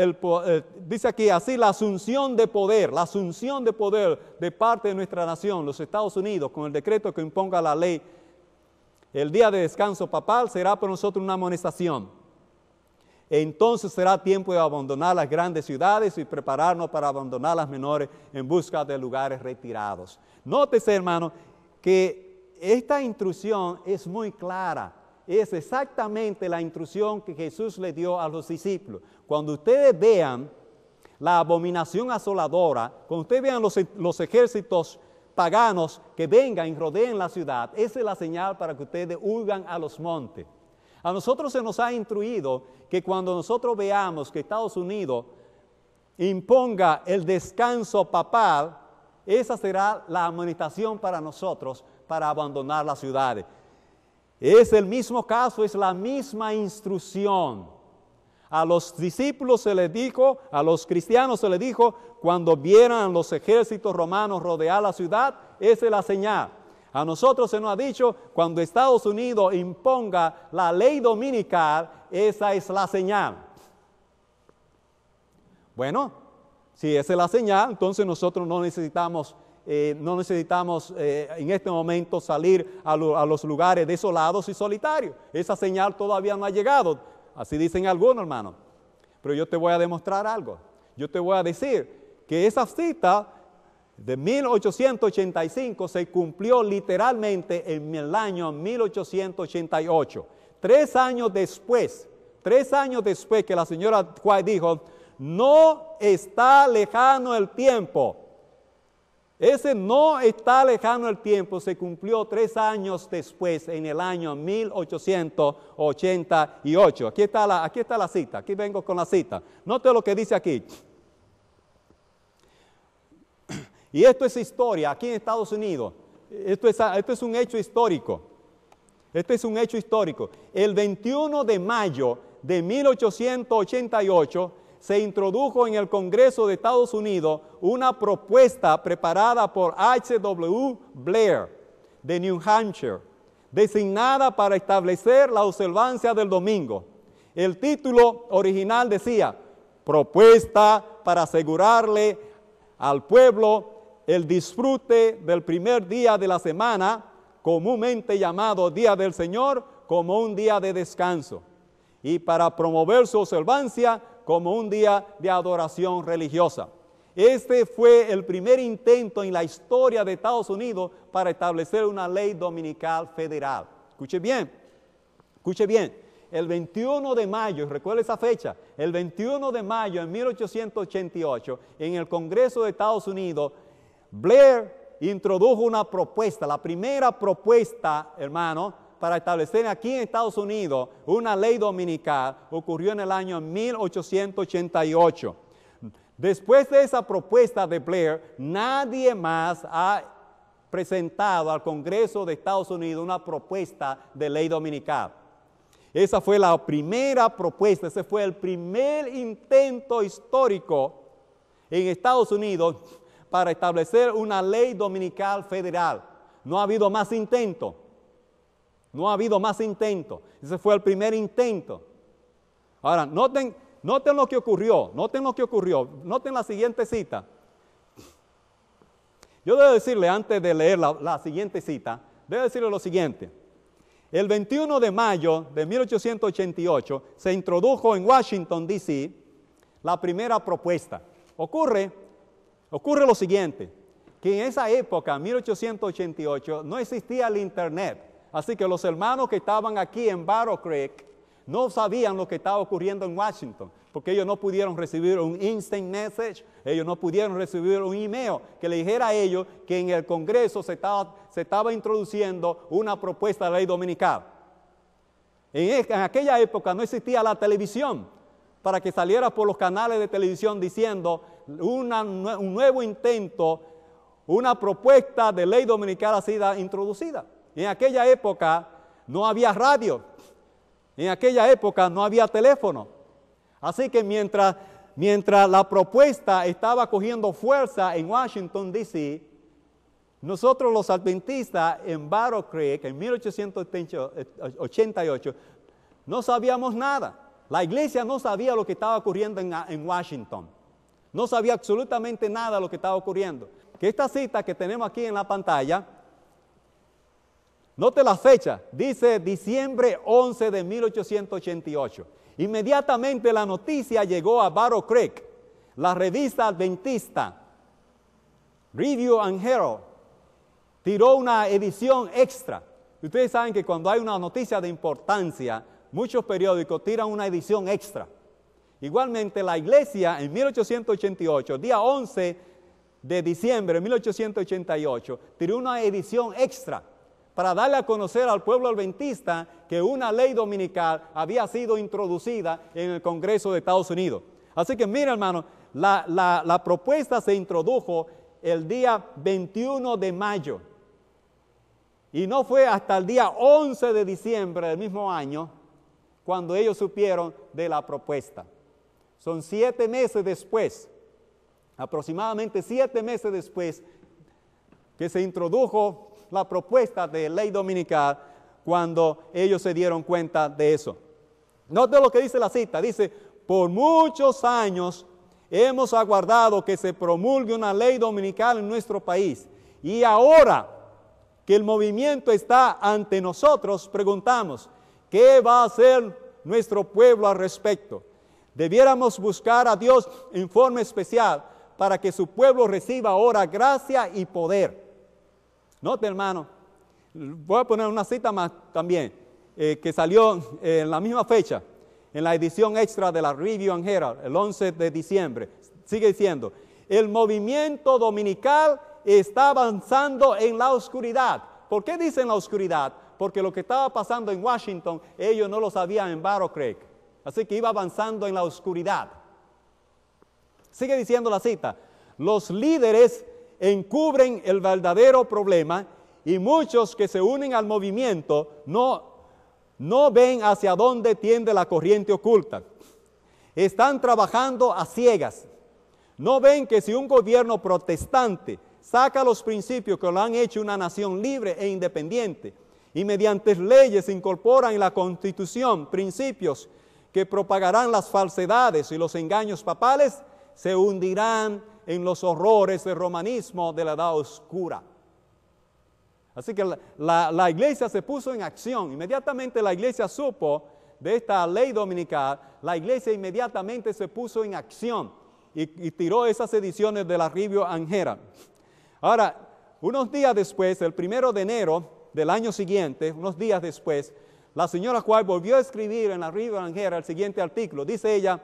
dice aquí así, la asunción de poder de parte de nuestra nación, los Estados Unidos, con el decreto que imponga la ley, el día de descanso papal será para nosotros una amonestación. Entonces será tiempo de abandonar las grandes ciudades y prepararnos para abandonar las menores en busca de lugares retirados. Nótese, hermano, que esta instrucción es muy clara. Es exactamente la instrucción que Jesús le dio a los discípulos. Cuando ustedes vean la abominación asoladora, cuando ustedes vean los ejércitos paganos que vengan y rodeen la ciudad, esa es la señal para que ustedes huyan a los montes. A nosotros se nos ha instruido que cuando nosotros veamos que Estados Unidos imponga el descanso papal, esa será la amonestación para nosotros para abandonar las ciudades. Es el mismo caso, es la misma instrucción. A los discípulos se les dijo, a los cristianos se les dijo, cuando vieran los ejércitos romanos rodear la ciudad, esa es la señal. A nosotros se nos ha dicho, cuando Estados Unidos imponga la ley dominical, esa es la señal. Bueno, si esa es la señal, entonces nosotros no necesitamos en este momento salir a los lugares desolados y solitarios. Esa señal todavía no ha llegado, así dicen algunos, hermanos. Pero yo te voy a demostrar algo. Yo te voy a decir que esa cita de 1885 se cumplió literalmente en el año 1888. 3 años después que la señora White dijo, no está lejano el tiempo. Ese no está lejano el tiempo se cumplió 3 años después, en el año 1888. Aquí está la cita, aquí vengo con la cita. Note lo que dice aquí. Y esto es historia, aquí en Estados Unidos. Esto es un hecho histórico. Este es un hecho histórico. El 21 de mayo de 1888 se introdujo en el Congreso de Estados Unidos una propuesta preparada por H.W. Blair de New Hampshire, designada para establecer la observancia del domingo. El título original decía, propuesta para asegurarle al pueblo el disfrute del primer día de la semana, comúnmente llamado Día del Señor, como un día de descanso, y para promover su observancia como un día de adoración religiosa. Este fue el primer intento en la historia de Estados Unidos para establecer una ley dominical federal. Escuche bien. El 21 de mayo, recuerda esa fecha, el 21 de mayo de 1888, en el Congreso de Estados Unidos, Blair introdujo una propuesta, la primera propuesta, hermano, para establecer aquí en Estados Unidos una ley dominical, ocurrió en el año 1888. Después de esa propuesta de Blair, nadie más ha presentado al Congreso de Estados Unidos una propuesta de ley dominical. Esa fue la primera propuesta, ese fue el primer intento histórico en Estados Unidos para establecer una ley dominical federal. No ha habido más intento. No ha habido más intento. Ese fue el primer intento. Ahora, noten lo que ocurrió. Noten la siguiente cita. Yo debo decirle, antes de leer la siguiente cita, debo decirle lo siguiente. El 21 de mayo de 1888 se introdujo en Washington, D.C., la primera propuesta. Ocurre lo siguiente, que en esa época, 1888, no existía el Internet. Así que los hermanos que estaban aquí en Battle Creek no sabían lo que estaba ocurriendo en Washington, porque ellos no pudieron recibir un instant message, ellos no pudieron recibir un email que le dijera a ellos que en el Congreso se estaba introduciendo una propuesta de ley dominical. En aquella época no existía la televisión para que saliera por los canales de televisión diciendo un nuevo intento, una propuesta de ley dominical ha sido introducida. En aquella época no había radio, en aquella época no había teléfono. Así que mientras la propuesta estaba cogiendo fuerza en Washington, D.C., nosotros los adventistas en Battle Creek, en 1888, no sabíamos nada. La iglesia no sabía lo que estaba ocurriendo en Washington. No sabía absolutamente nada de lo que estaba ocurriendo. Que esta cita que tenemos aquí en la pantalla, note la fecha, dice diciembre 11 de 1888. Inmediatamente la noticia llegó a Battle Creek. La revista adventista, Review and Herald, tiró una edición extra. Ustedes saben que cuando hay una noticia de importancia, muchos periódicos tiran una edición extra. Igualmente la iglesia en 1888, día 11 de diciembre de 1888, tiró una edición extra para darle a conocer al pueblo adventista que una ley dominical había sido introducida en el Congreso de Estados Unidos. Así que mira, hermano, la propuesta se introdujo el día 21 de mayo. Y no fue hasta el día 11 de diciembre del mismo año cuando ellos supieron de la propuesta. Son 7 meses después, aproximadamente 7 meses después, que se introdujo la propuesta de ley dominical cuando ellos se dieron cuenta de eso. Note lo que dice la cita, dice, por muchos años hemos aguardado que se promulgue una ley dominical en nuestro país y ahora que el movimiento está ante nosotros, preguntamos, ¿qué va a hacer nuestro pueblo al respecto? Debiéramos buscar a Dios en forma especial para que su pueblo reciba ahora gracia y poder. Note, hermano, voy a poner una cita más también, que salió en la misma fecha, en la edición extra de la Review and Herald, el 11 de diciembre. Sigue diciendo, el movimiento dominical está avanzando en la oscuridad. ¿Por qué dicen la oscuridad? Porque lo que estaba pasando en Washington, ellos no lo sabían en Battle Creek. Así que iba avanzando en la oscuridad. Sigue diciendo la cita, los líderes encubren el verdadero problema y muchos que se unen al movimiento no ven hacia dónde tiende la corriente oculta. Están trabajando a ciegas. No ven que si un gobierno protestante saca los principios que lo han hecho una nación libre e independiente y mediante leyes incorporan en la Constitución principios que propagarán las falsedades y los engaños papales, se hundirán en los horrores del romanismo de la Edad Oscura. Así que la iglesia se puso en acción. Inmediatamente la iglesia supo de esta ley dominical, la iglesia inmediatamente se puso en acción y tiró esas ediciones de la Review and Herald. Ahora, unos días después, el 1 de enero del año siguiente, unos días después, la señora White volvió a escribir en la Review and Herald el siguiente artículo. Dice ella,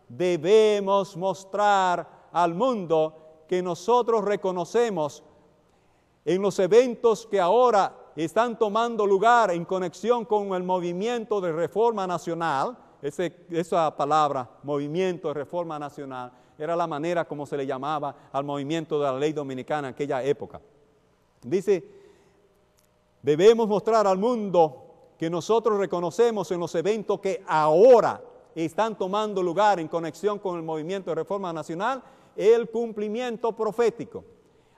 debemos mostrar al mundo que nosotros reconocemos en los eventos que ahora están tomando lugar en conexión con el movimiento de reforma nacional. Esa palabra, movimiento de reforma nacional, era la manera como se le llamaba al movimiento de la ley dominicana en aquella época. Dice, debemos mostrar al mundo que nosotros reconocemos en los eventos que ahora están tomando lugar en conexión con el movimiento de Reforma Nacional, el cumplimiento profético.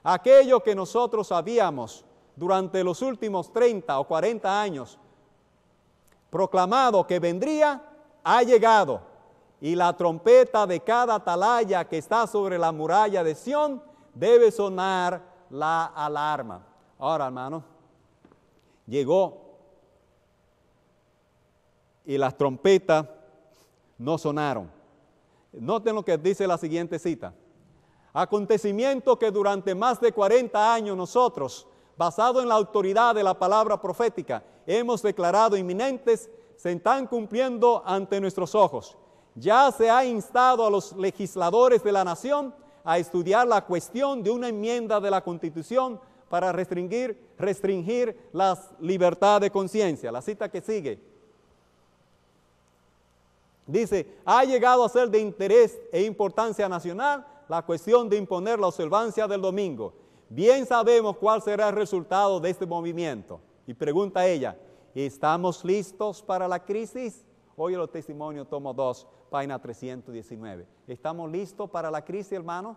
Aquello que nosotros sabíamos durante los últimos 30 o 40 años, proclamado que vendría, ha llegado. Y la trompeta de cada atalaya que está sobre la muralla de Sión debe sonar la alarma. Ahora, hermano, llegó y las trompetas no sonaron. Noten lo que dice la siguiente cita. Acontecimiento que durante más de 40 años nosotros, basado en la autoridad de la palabra profética, hemos declarado inminentes, se están cumpliendo ante nuestros ojos. Ya se ha instado a los legisladores de la nación a estudiar la cuestión de una enmienda de la Constitución para restringir la libertad de conciencia. La cita que sigue dice, ha llegado a ser de interés e importancia nacional la cuestión de imponer la observancia del domingo. Bien sabemos cuál será el resultado de este movimiento. Y pregunta ella, ¿estamos listos para la crisis? Oye los testimonios, tomo 2, página 319. ¿Estamos listos para la crisis, hermano?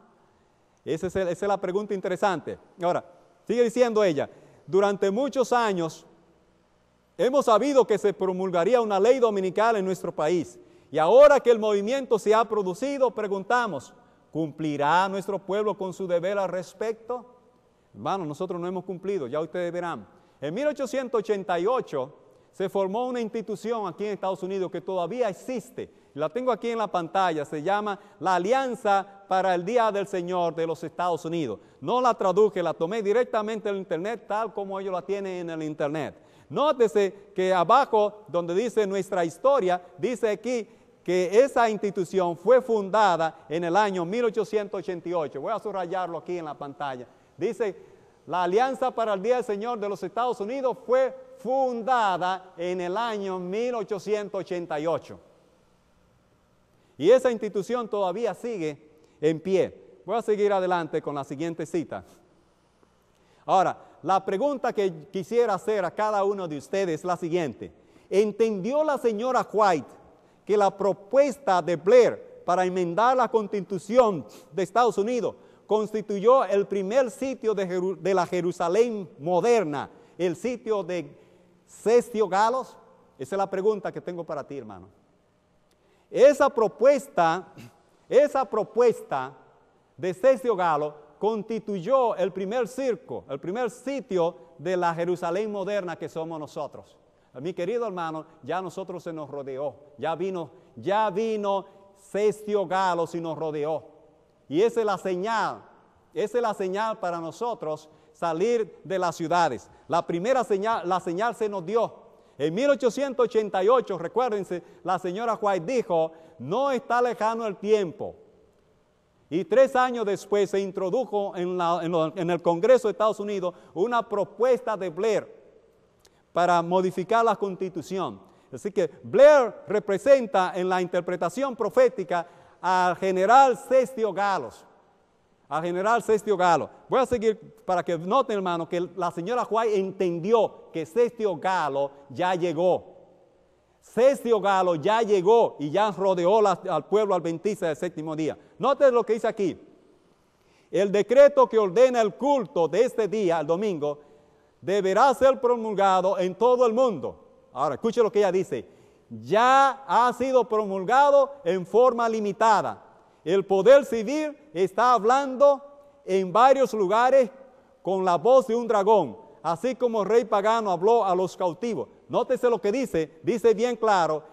Esa es la pregunta interesante. Ahora, sigue diciendo ella, durante muchos años hemos sabido que se promulgaría una ley dominical en nuestro país. Y ahora que el movimiento se ha producido, preguntamos, ¿cumplirá nuestro pueblo con su deber al respecto? Hermano, nosotros no hemos cumplido, ya ustedes verán. En 1888 se formó una institución aquí en Estados Unidos que todavía existe. La tengo aquí en la pantalla, se llama la Alianza para el Día del Señor de los Estados Unidos. No la traduje, la tomé directamente del internet tal como ellos la tienen en el internet. Nótese que abajo donde dice nuestra historia, dice aquí que esa institución fue fundada en el año 1888. Voy a subrayarlo aquí en la pantalla. Dice, la Alianza para el Día del Señor de los Estados Unidos fue fundada en el año 1888. Y esa institución todavía sigue en pie. Voy a seguir adelante con la siguiente cita. Ahora, la pregunta que quisiera hacer a cada uno de ustedes es la siguiente. ¿Entendió la señora White que la propuesta de Blair para enmendar la Constitución de Estados Unidos constituyó el primer sitio de la Jerusalén moderna, el sitio de Cestio Galos? Esa es la pregunta que tengo para ti, hermano. Esa propuesta de Cestio Galo constituyó el primer sitio de la Jerusalén moderna que somos nosotros. Mi querido hermano, ya nosotros se nos rodeó, ya vino Cestio Galo y nos rodeó. Y esa es la señal para nosotros salir de las ciudades. La primera señal, la señal se nos dio. En 1888, recuérdense, la señora White dijo, no está lejano el tiempo. Y 3 años después se introdujo en el Congreso de Estados Unidos una propuesta de Blair para modificar la Constitución. Así que Blair representa en la interpretación profética al general Cestio Galo. Voy a seguir para que noten, hermano, que la señora White entendió que Cestio Galo ya llegó. Cestio Galo ya llegó y ya rodeó al pueblo adventista del séptimo día. Noten lo que dice aquí. El decreto que ordena el culto de este día, el domingo, deberá ser promulgado en todo el mundo. Ahora, escuche lo que ella dice. Ya ha sido promulgado en forma limitada. El poder civil está hablando en varios lugares con la voz de un dragón, así como el rey pagano habló a los cautivos. Nótese lo que dice bien claro,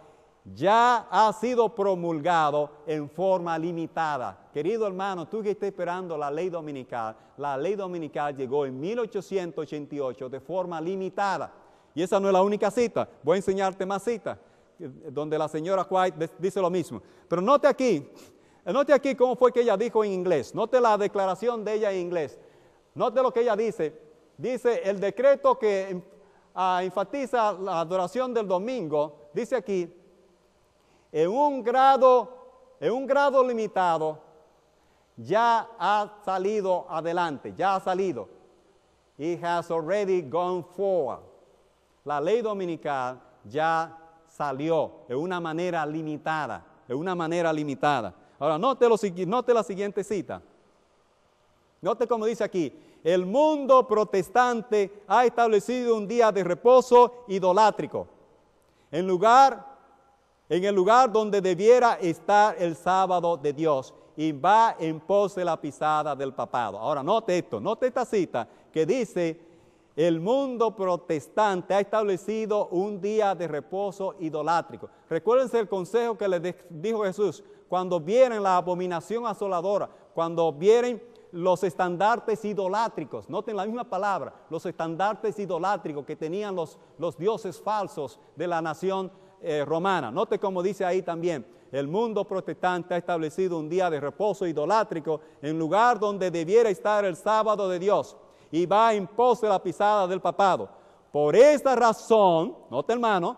ya ha sido promulgado en forma limitada. Querido hermano, tú que estás esperando la ley dominical llegó en 1888 de forma limitada. Y esa no es la única cita, voy a enseñarte más citas, donde la señora White dice lo mismo. Pero note aquí cómo fue que ella dijo en inglés. Note la declaración de ella en inglés. Note lo que ella dice. Dice, el decreto que enfatiza la adoración del domingo, dice aquí, en un grado limitado, ya ha salido adelante, ya ha salido. It has already gone forward. la ley dominical ya salió de una manera limitada, Ahora, note la siguiente cita. Note cómo dice aquí, el mundo protestante ha establecido un día de reposo idolátrico, en el lugar donde debiera estar el sábado de Dios, y va en pos de la pisada del papado. Ahora, note esta cita que dice, el mundo protestante ha establecido un día de reposo idolátrico. Recuérdense el consejo que les dijo Jesús, cuando vienen la abominación asoladora, cuando vienen los estandartes idolátricos, noten la misma palabra, los estandartes idolátricos que tenían los dioses falsos de la nación romana. Note cómo dice ahí también, el mundo protestante ha establecido un día de reposo idolátrico en lugar donde debiera estar el sábado de Dios, y va en pos de la pisada del papado. Por esta razón, note hermano,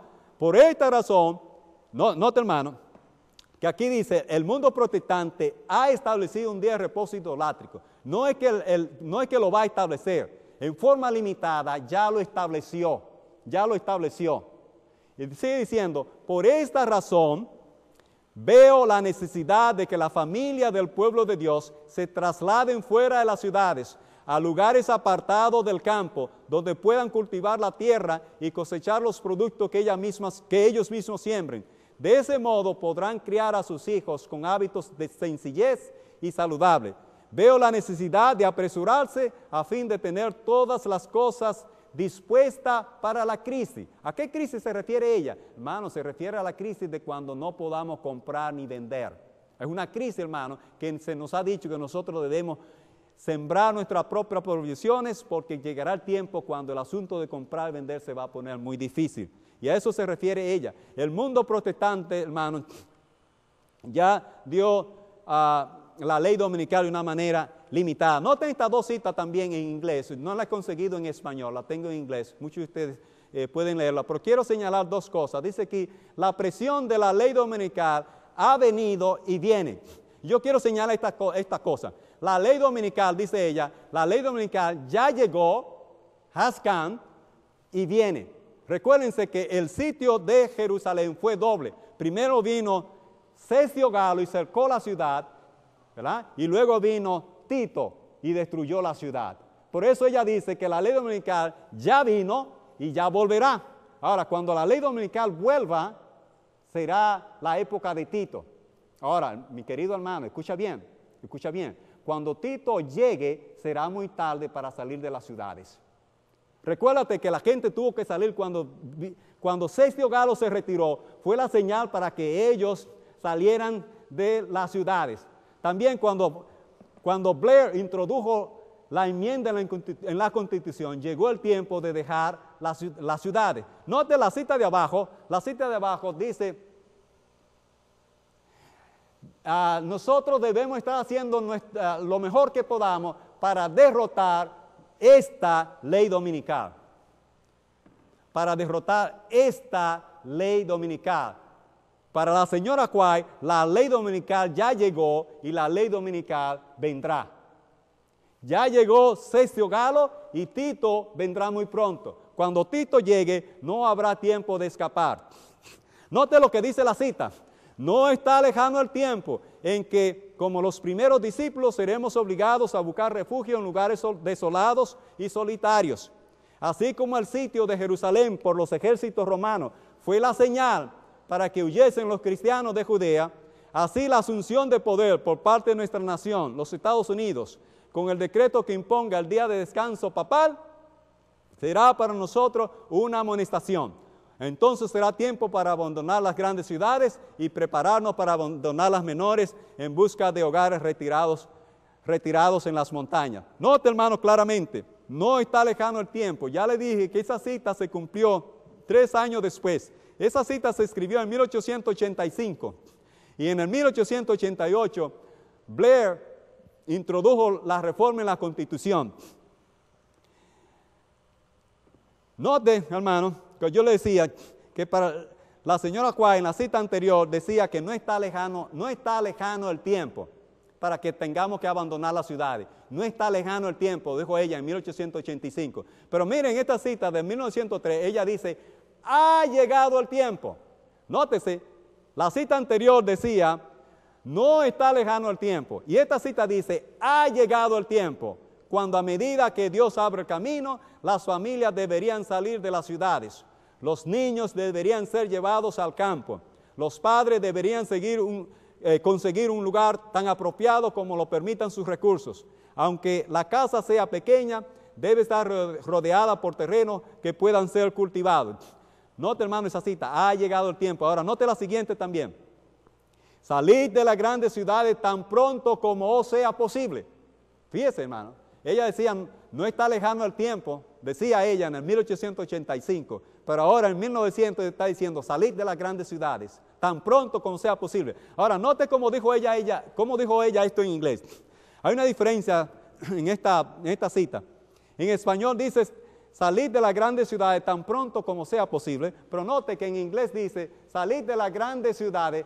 que aquí dice, el mundo protestante ha establecido un día de reposo idolátrico. No es que lo va a establecer, en forma limitada ya lo estableció. Y sigue diciendo, por esta razón, veo la necesidad de que la familia del pueblo de Dios se trasladen fuera de las ciudades, a lugares apartados del campo, donde puedan cultivar la tierra y cosechar los productos que ellos mismos siembren. De ese modo podrán criar a sus hijos con hábitos de sencillez y saludable. Veo la necesidad de apresurarse a fin de tener todas las cosas dispuestas para la crisis. ¿A qué crisis se refiere ella? Hermano, se refiere a la crisis de cuando no podamos comprar ni vender. Es una crisis, hermano, que se nos ha dicho que nosotros debemos sembrar nuestras propias provisiones, porque llegará el tiempo cuando el asunto de comprar y vender se va a poner muy difícil. Y a eso se refiere ella. El mundo protestante, hermano, ya dio la ley dominical de una manera limitada. Noten estas dos citas también en inglés. No las he conseguido en español, la tengo en inglés. Muchos de ustedes pueden leerla. Pero quiero señalar dos cosas. Dice aquí, la presión de la ley dominical ha venido y viene. Yo quiero señalar esta cosa. La ley dominical, dice ella, la ley dominical ya llegó, has come, y viene. Recuérdense que el sitio de Jerusalén fue doble. Primero vino Cesio Galo y cercó la ciudad, ¿verdad? Y luego vino Tito y destruyó la ciudad. Por eso ella dice que la ley dominical ya vino y ya volverá. Ahora, cuando la ley dominical vuelva, será la época de Tito. Ahora, mi querido hermano, escucha bien. Cuando Tito llegue, será muy tarde para salir de las ciudades. Recuérdate que la gente tuvo que salir cuando Cesio Galo se retiró. Fue la señal para que ellos salieran de las ciudades. También cuando Blair introdujo la enmienda en la Constitución, llegó el tiempo de dejar las ciudades. Note la cita de abajo. La cita de abajo dice, nosotros debemos estar haciendo lo mejor que podamos para derrotar esta ley dominical. Para la señora Quay, la ley dominical ya llegó y la ley dominical vendrá. Ya llegó Cesio Galo y Tito vendrá muy pronto. Cuando Tito llegue, no habrá tiempo de escapar. Note lo que dice la cita. No está lejano el tiempo en que, como los primeros discípulos, seremos obligados a buscar refugio en lugares desolados y solitarios. Así como el sitio de Jerusalén por los ejércitos romanos fue la señal para que huyesen los cristianos de Judea, así la asunción de poder por parte de nuestra nación, los Estados Unidos, con el decreto que imponga el día de descanso papal, será para nosotros una amonestación. Entonces será tiempo para abandonar las grandes ciudades y prepararnos para abandonar las menores en busca de hogares retirados en las montañas. Note, hermano, claramente, no está lejano el tiempo. Ya le dije que esa cita se cumplió 3 años después. Esa cita se escribió en 1885 y en el 1888 Blair introdujo la reforma en la Constitución. Note, hermano, que yo le decía que para la señora Quay en la cita anterior decía que no está lejano el tiempo. para que tengamos que abandonar las ciudades. No está lejano el tiempo, dijo ella en 1885. Pero miren esta cita de 1903, ella dice, ha llegado el tiempo. Nótese, la cita anterior decía, no está lejano el tiempo. Y esta cita dice, ha llegado el tiempo, cuando a medida que Dios abre el camino, las familias deberían salir de las ciudades. Los niños deberían ser llevados al campo. Los padres deberían conseguir un lugar tan apropiado como lo permitan sus recursos. Aunque la casa sea pequeña, debe estar rodeada por terrenos que puedan ser cultivados. Note, hermano, esa cita, ha llegado el tiempo. Ahora, note la siguiente también. Salid de las grandes ciudades tan pronto como os sea posible. Fíjese, hermano, ella decía, no está lejano el tiempo, decía ella en el 1885, pero ahora en 1900 está diciendo, salid de las grandes ciudades tan pronto como sea posible. Ahora, note cómo dijo ella esto en inglés. Hay una diferencia en esta cita. En español dice, salid de las grandes ciudades tan pronto como sea posible, pero note que en inglés dice, salid de las grandes ciudades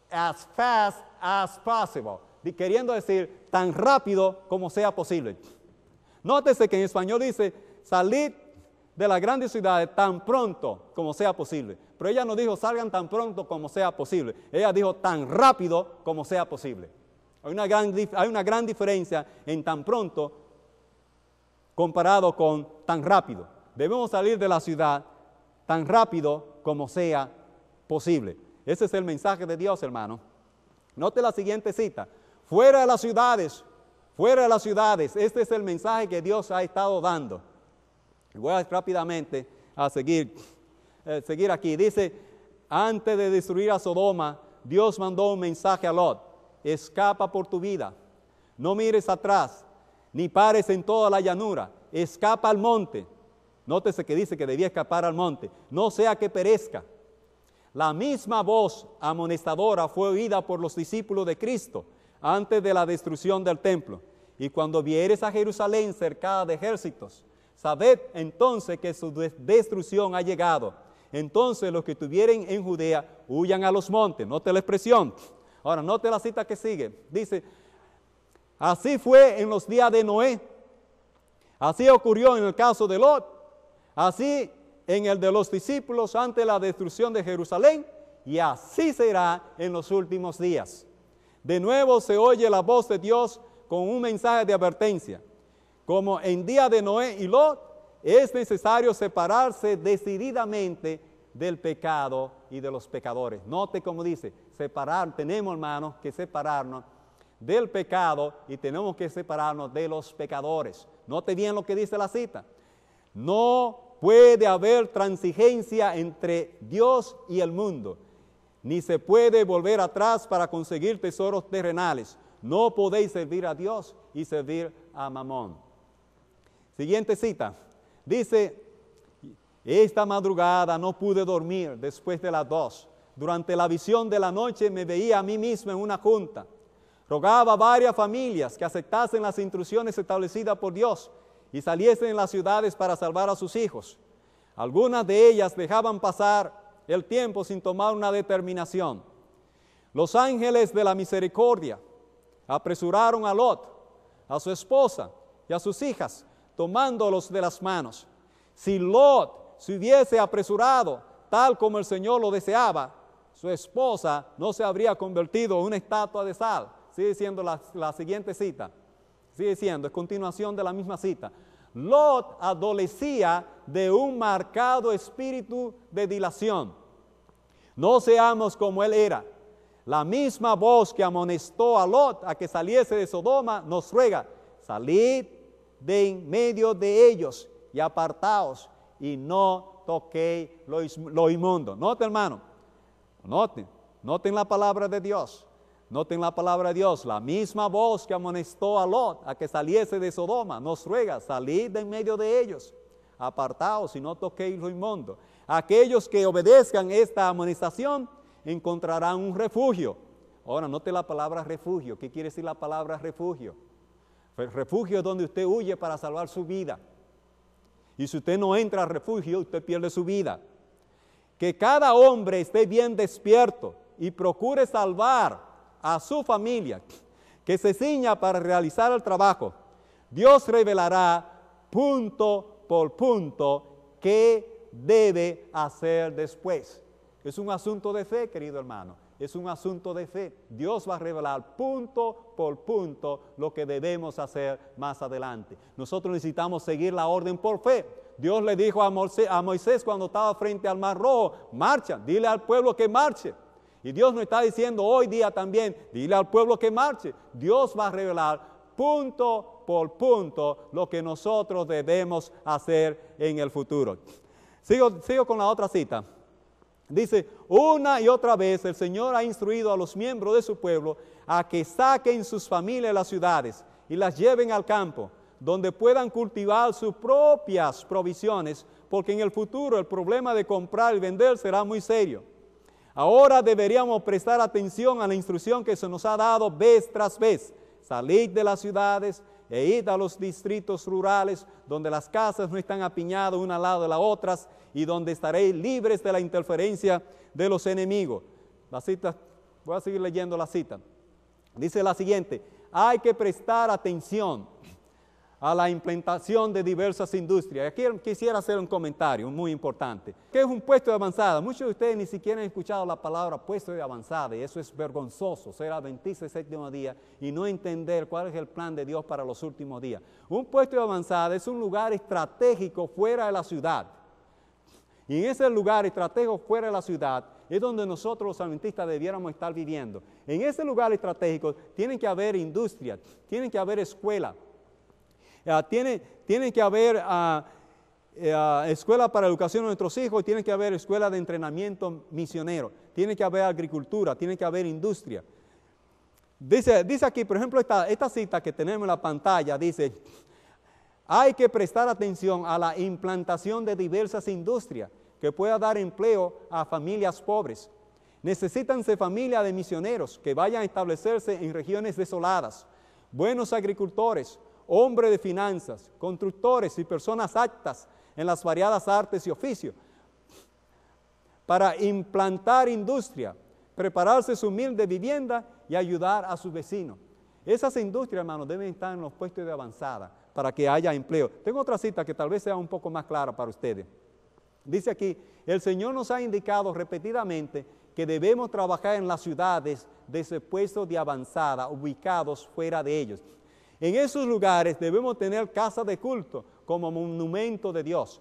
as fast as possible, queriendo decir, tan rápido como sea posible. Nótese que en español dice, salid de las grandes ciudades tan pronto como sea posible. Pero ella no dijo, salgan tan pronto como sea posible. Ella dijo, tan rápido como sea posible. Hay una gran diferencia en tan pronto comparado con tan rápido. Debemos salir de la ciudad tan rápido como sea posible. Ese es el mensaje de Dios, hermano. Note la siguiente cita. Fuera de las ciudades, fuera de las ciudades. Este es el mensaje que Dios ha estado dando. Voy rápidamente a seguir aquí. Dice, antes de destruir a Sodoma, Dios mandó un mensaje a Lot. Escapa por tu vida. No mires atrás, ni pares en toda la llanura. Escapa al monte. Nótese que dice que debía escapar al monte. No sea que perezca. La misma voz amonestadora fue oída por los discípulos de Cristo antes de la destrucción del templo. Y cuando vieres a Jerusalén cercada de ejércitos, sabed entonces que su destrucción ha llegado. Entonces los que estuvieren en Judea huyan a los montes. Note la expresión. Ahora note la cita que sigue. Dice, así fue en los días de Noé. Así ocurrió en el caso de Lot. Así en el de los discípulos ante la destrucción de Jerusalén. Y así será en los últimos días. De nuevo se oye la voz de Dios con un mensaje de advertencia. Como en día de Noé y Lot, es necesario separarse decididamente del pecado y de los pecadores. Note cómo dice, tenemos, hermanos, que separarnos del pecado y tenemos que separarnos de los pecadores. Note bien lo que dice la cita. No puede haber transigencia entre Dios y el mundo, ni se puede volver atrás para conseguir tesoros terrenales. No podéis servir a Dios y servir a Mamón. Siguiente cita. Dice, esta madrugada no pude dormir después de las 2. Durante la visión de la noche me veía a mí mismo en una junta. Rogaba a varias familias que aceptasen las instrucciones establecidas por Dios y saliesen en las ciudades para salvar a sus hijos. Algunas de ellas dejaban pasar el tiempo sin tomar una determinación. Los ángeles de la misericordia apresuraron a Lot, a su esposa y a sus hijas, tomándolos de las manos. Si Lot se hubiese apresurado tal como el Señor lo deseaba, su esposa no se habría convertido en una estatua de sal. Sigue siendo la siguiente cita. Sigue siendo, es continuación de la misma cita. Lot adolecía de un marcado espíritu de dilación. No seamos como él era. La misma voz que amonestó a Lot a que saliese de Sodoma nos ruega, salid de en medio de ellos y apartaos y no toquéis lo inmundo. Noten, hermano, noten la palabra de Dios. Noten la palabra de Dios. La misma voz que amonestó a Lot a que saliese de Sodoma nos ruega, salid de en medio de ellos, apartaos y no toquéis lo inmundo. Aquellos que obedezcan esta amonestación encontrarán un refugio. Ahora, note la palabra refugio. ¿Qué quiere decir la palabra refugio? El refugio es donde usted huye para salvar su vida. Y si usted no entra al refugio, usted pierde su vida. Que cada hombre esté bien despierto y procure salvar a su familia. que se ciña para realizar el trabajo. Dios revelará punto por punto qué debe hacer después. Es un asunto de fe, querido hermano. Es un asunto de fe. Dios va a revelar punto por punto lo que debemos hacer más adelante. Nosotros necesitamos seguir la orden por fe. Dios le dijo a Moisés cuando estaba frente al Mar Rojo, marcha, dile al pueblo que marche. Y Dios nos está diciendo hoy día también, dile al pueblo que marche. Dios va a revelar punto por punto lo que nosotros debemos hacer en el futuro. Sigo con la otra cita. Dice, una y otra vez el Señor ha instruido a los miembros de su pueblo a que saquen sus familias de las ciudades y las lleven al campo, donde puedan cultivar sus propias provisiones, porque en el futuro el problema de comprar y vender será muy serio. Ahora deberíamos prestar atención a la instrucción que se nos ha dado vez tras vez. Salid de las ciudades e id a los distritos rurales, donde las casas no están apiñadas una al lado de las otras y donde estaréis libres de la interferencia de los enemigos. La cita, voy a seguir leyendo la cita. Dice la siguiente, hay que prestar atención a la implantación de diversas industrias. Aquí quisiera hacer un comentario muy importante. ¿Qué es un puesto de avanzada? Muchos de ustedes ni siquiera han escuchado la palabra puesto de avanzada, y eso es vergonzoso, ser adventista el séptimo día y no entender cuál es el plan de Dios para los últimos días. Un puesto de avanzada es un lugar estratégico fuera de la ciudad. Y en ese lugar estratégico fuera de la ciudad es donde nosotros los adventistas debiéramos estar viviendo. En ese lugar estratégico tienen que haber industria, tienen que haber escuela. Tiene que haber escuela para la educación de nuestros hijos, tiene que haber escuela de entrenamiento misionero, tiene que haber agricultura, tiene que haber industria. Dice aquí, por ejemplo, esta cita que tenemos en la pantalla, dice, hay que prestar atención a la implantación de diversas industrias que pueda dar empleo a familias pobres. Necesítanse familias de misioneros que vayan a establecerse en regiones desoladas, buenos agricultores, hombres de finanzas, constructores y personas aptas en las variadas artes y oficios, para implantar industria, prepararse su humilde vivienda y ayudar a sus vecinos. Esas industrias, hermanos, deben estar en los puestos de avanzada para que haya empleo. Tengo otra cita que tal vez sea un poco más clara para ustedes. Dice aquí, el Señor nos ha indicado repetidamente que debemos trabajar en las ciudades de ese puesto de avanzada, ubicados fuera de ellos. En esos lugares debemos tener casas de culto como monumento de Dios,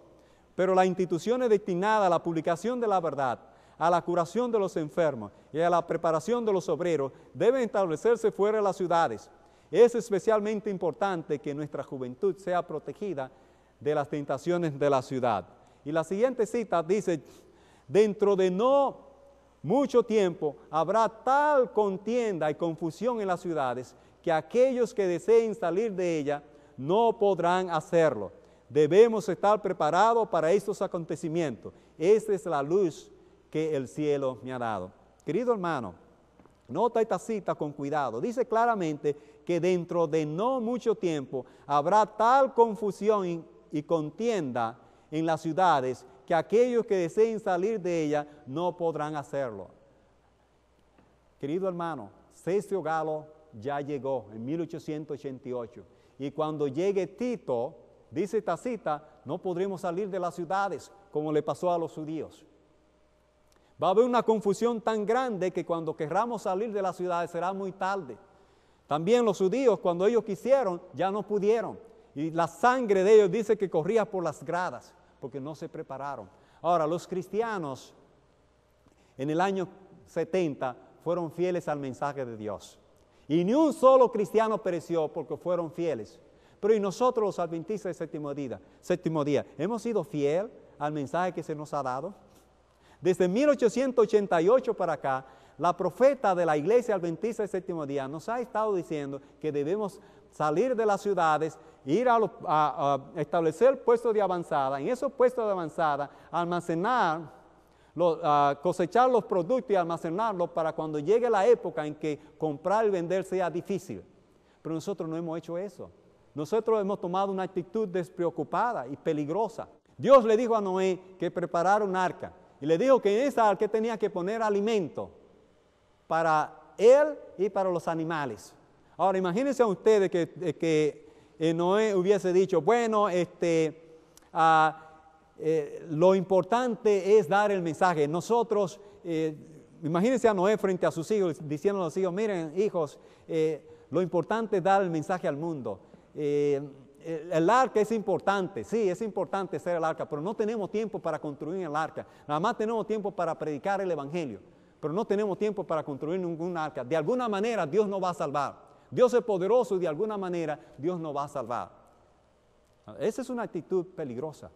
pero las instituciones destinadas a la publicación de la verdad, a la curación de los enfermos y a la preparación de los obreros deben establecerse fuera de las ciudades. Es especialmente importante que nuestra juventud sea protegida de las tentaciones de la ciudad. Y la siguiente cita dice, dentro de no mucho tiempo habrá tal contienda y confusión en las ciudades que aquellos que deseen salir de ella no podrán hacerlo. Debemos estar preparados para estos acontecimientos. Esta es la luz que el cielo me ha dado. Querido hermano, nota esta cita con cuidado. Dice claramente que dentro de no mucho tiempo habrá tal confusión y contienda en las ciudades que aquellos que deseen salir de ella no podrán hacerlo. Querido hermano, Cestio Galo ya llegó en 1888 y cuando llegue Tito, dice esta cita, no podremos salir de las ciudades como le pasó a los judíos. Va a haber una confusión tan grande que cuando querramos salir de las ciudades será muy tarde. También los judíos, cuando ellos quisieron, ya no pudieron. Y la sangre de ellos dice que corría por las gradas porque no se prepararon. Ahora, los cristianos en el año 70 fueron fieles al mensaje de Dios. Y ni un solo cristiano pereció porque fueron fieles. Pero y nosotros los adventistas del séptimo día, ¿hemos sido fieles al mensaje que se nos ha dado? Desde 1888 para acá, la profeta de la iglesia adventista del séptimo día nos ha estado diciendo que debemos salir de las ciudades, ir a establecer puestos de avanzada, en esos puestos de avanzada, almacenar, cosechar los productos y almacenarlos para cuando llegue la época en que comprar y vender sea difícil. Pero nosotros no hemos hecho eso. Nosotros hemos tomado una actitud despreocupada y peligrosa. Dios le dijo a Noé que preparara un arca y le dijo que en esa arca tenía que poner alimento para él y para los animales. Ahora, imagínense a ustedes que Noé hubiese dicho, bueno, lo importante es dar el mensaje. Nosotros, imagínense a Noé frente a sus hijos, diciendo a los hijos, miren, hijos, lo importante es dar el mensaje al mundo. El arca es importante, sí, es importante ser el arca, pero no tenemos tiempo para construir el arca. Nada más tenemos tiempo para predicar el evangelio, pero no tenemos tiempo para construir ningún arca. De alguna manera Dios nos va a salvar. Dios es poderoso y de alguna manera Dios nos va a salvar. Esa es una actitud peligrosa.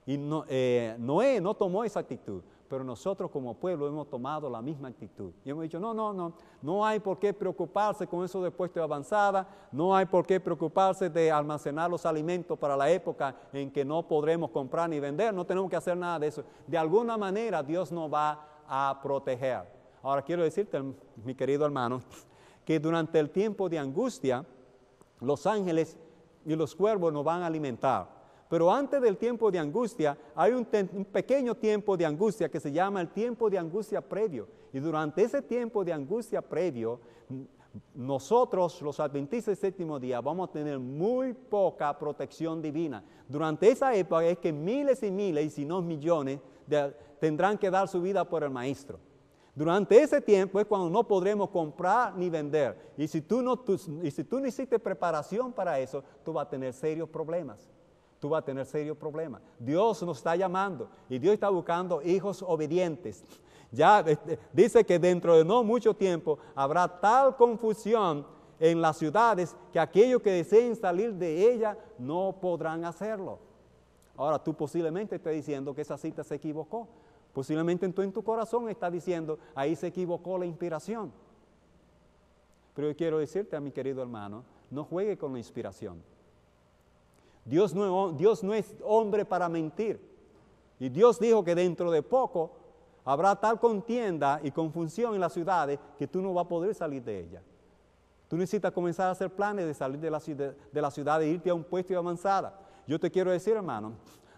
Y Noé no tomó esa actitud, pero nosotros como pueblo hemos tomado la misma actitud. Y hemos dicho, no hay por qué preocuparse con eso de puesto de avanzada, no hay por qué preocuparse de almacenar los alimentos para la época en que no podremos comprar ni vender, no tenemos que hacer nada de eso. De alguna manera Dios nos va a proteger. Ahora quiero decirte, mi querido hermano, que durante el tiempo de angustia, los ángeles y los cuervos nos van a alimentar. Pero antes del tiempo de angustia, hay un pequeño tiempo de angustia que se llama el tiempo de angustia previo. Y durante ese tiempo de angustia previo, nosotros, los adventistas del séptimo día, vamos a tener muy poca protección divina. Durante esa época es que miles y miles, y si no millones, tendrán que dar su vida por el Maestro. Durante ese tiempo es cuando no podremos comprar ni vender. Y si tú no hiciste preparación para eso, tú vas a tener serios problemas. Tú vas a tener serios problemas. Dios nos está llamando y Dios está buscando hijos obedientes. Ya dice que dentro de no mucho tiempo habrá tal confusión en las ciudades que aquellos que deseen salir de ella no podrán hacerlo. Ahora tú posiblemente estás diciendo que esa cita se equivocó. Posiblemente tú en tu corazón estás diciendo, ahí se equivocó la inspiración. Pero yo quiero decirte a mi querido hermano, no juegue con la inspiración. Dios no es hombre para mentir. Y Dios dijo que dentro de poco habrá tal contienda y confusión en las ciudades que tú no vas a poder salir de ella. Tú necesitas comenzar a hacer planes de salir de la ciudad e irte a un puesto de avanzada. Yo te quiero decir, hermano,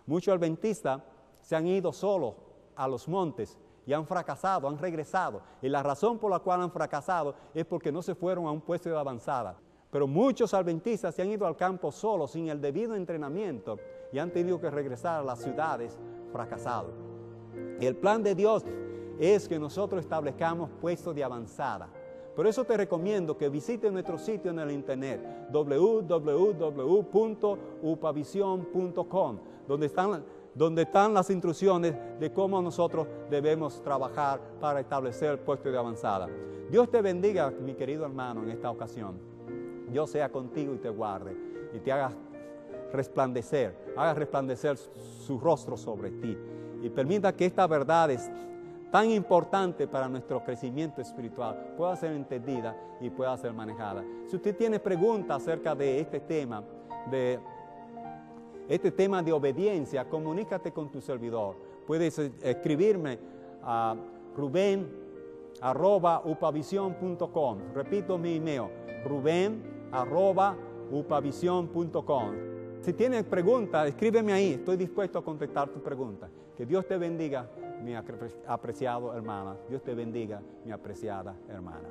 muchos adventistas se han ido solos a los montes y han fracasado, han regresado. Y la razón por la cual han fracasado es porque no se fueron a un puesto de avanzada. Pero muchos adventistas se han ido al campo solos, sin el debido entrenamiento, y han tenido que regresar a las ciudades fracasados. El plan de Dios es que nosotros establezcamos puestos de avanzada. Por eso te recomiendo que visites nuestro sitio en el internet, www.upavision.com, donde están las instrucciones de cómo nosotros debemos trabajar para establecer puestos de avanzada. Dios te bendiga, mi querido hermano, en esta ocasión. Dios sea contigo y te guarde y te haga resplandecer su rostro sobre ti y permita que esta verdad es tan importante para nuestro crecimiento espiritual pueda ser entendida y pueda ser manejada. Si usted tiene preguntas acerca de este tema de obediencia, comunícate con tu servidor. Puedes escribirme a ruben@upavision.com. Repito mi email, ruben@upavision.com. Si tienes preguntas, escríbeme ahí. Estoy dispuesto a contestar tu pregunta. Que Dios te bendiga, mi apreciado hermana. Dios te bendiga, mi apreciada hermana.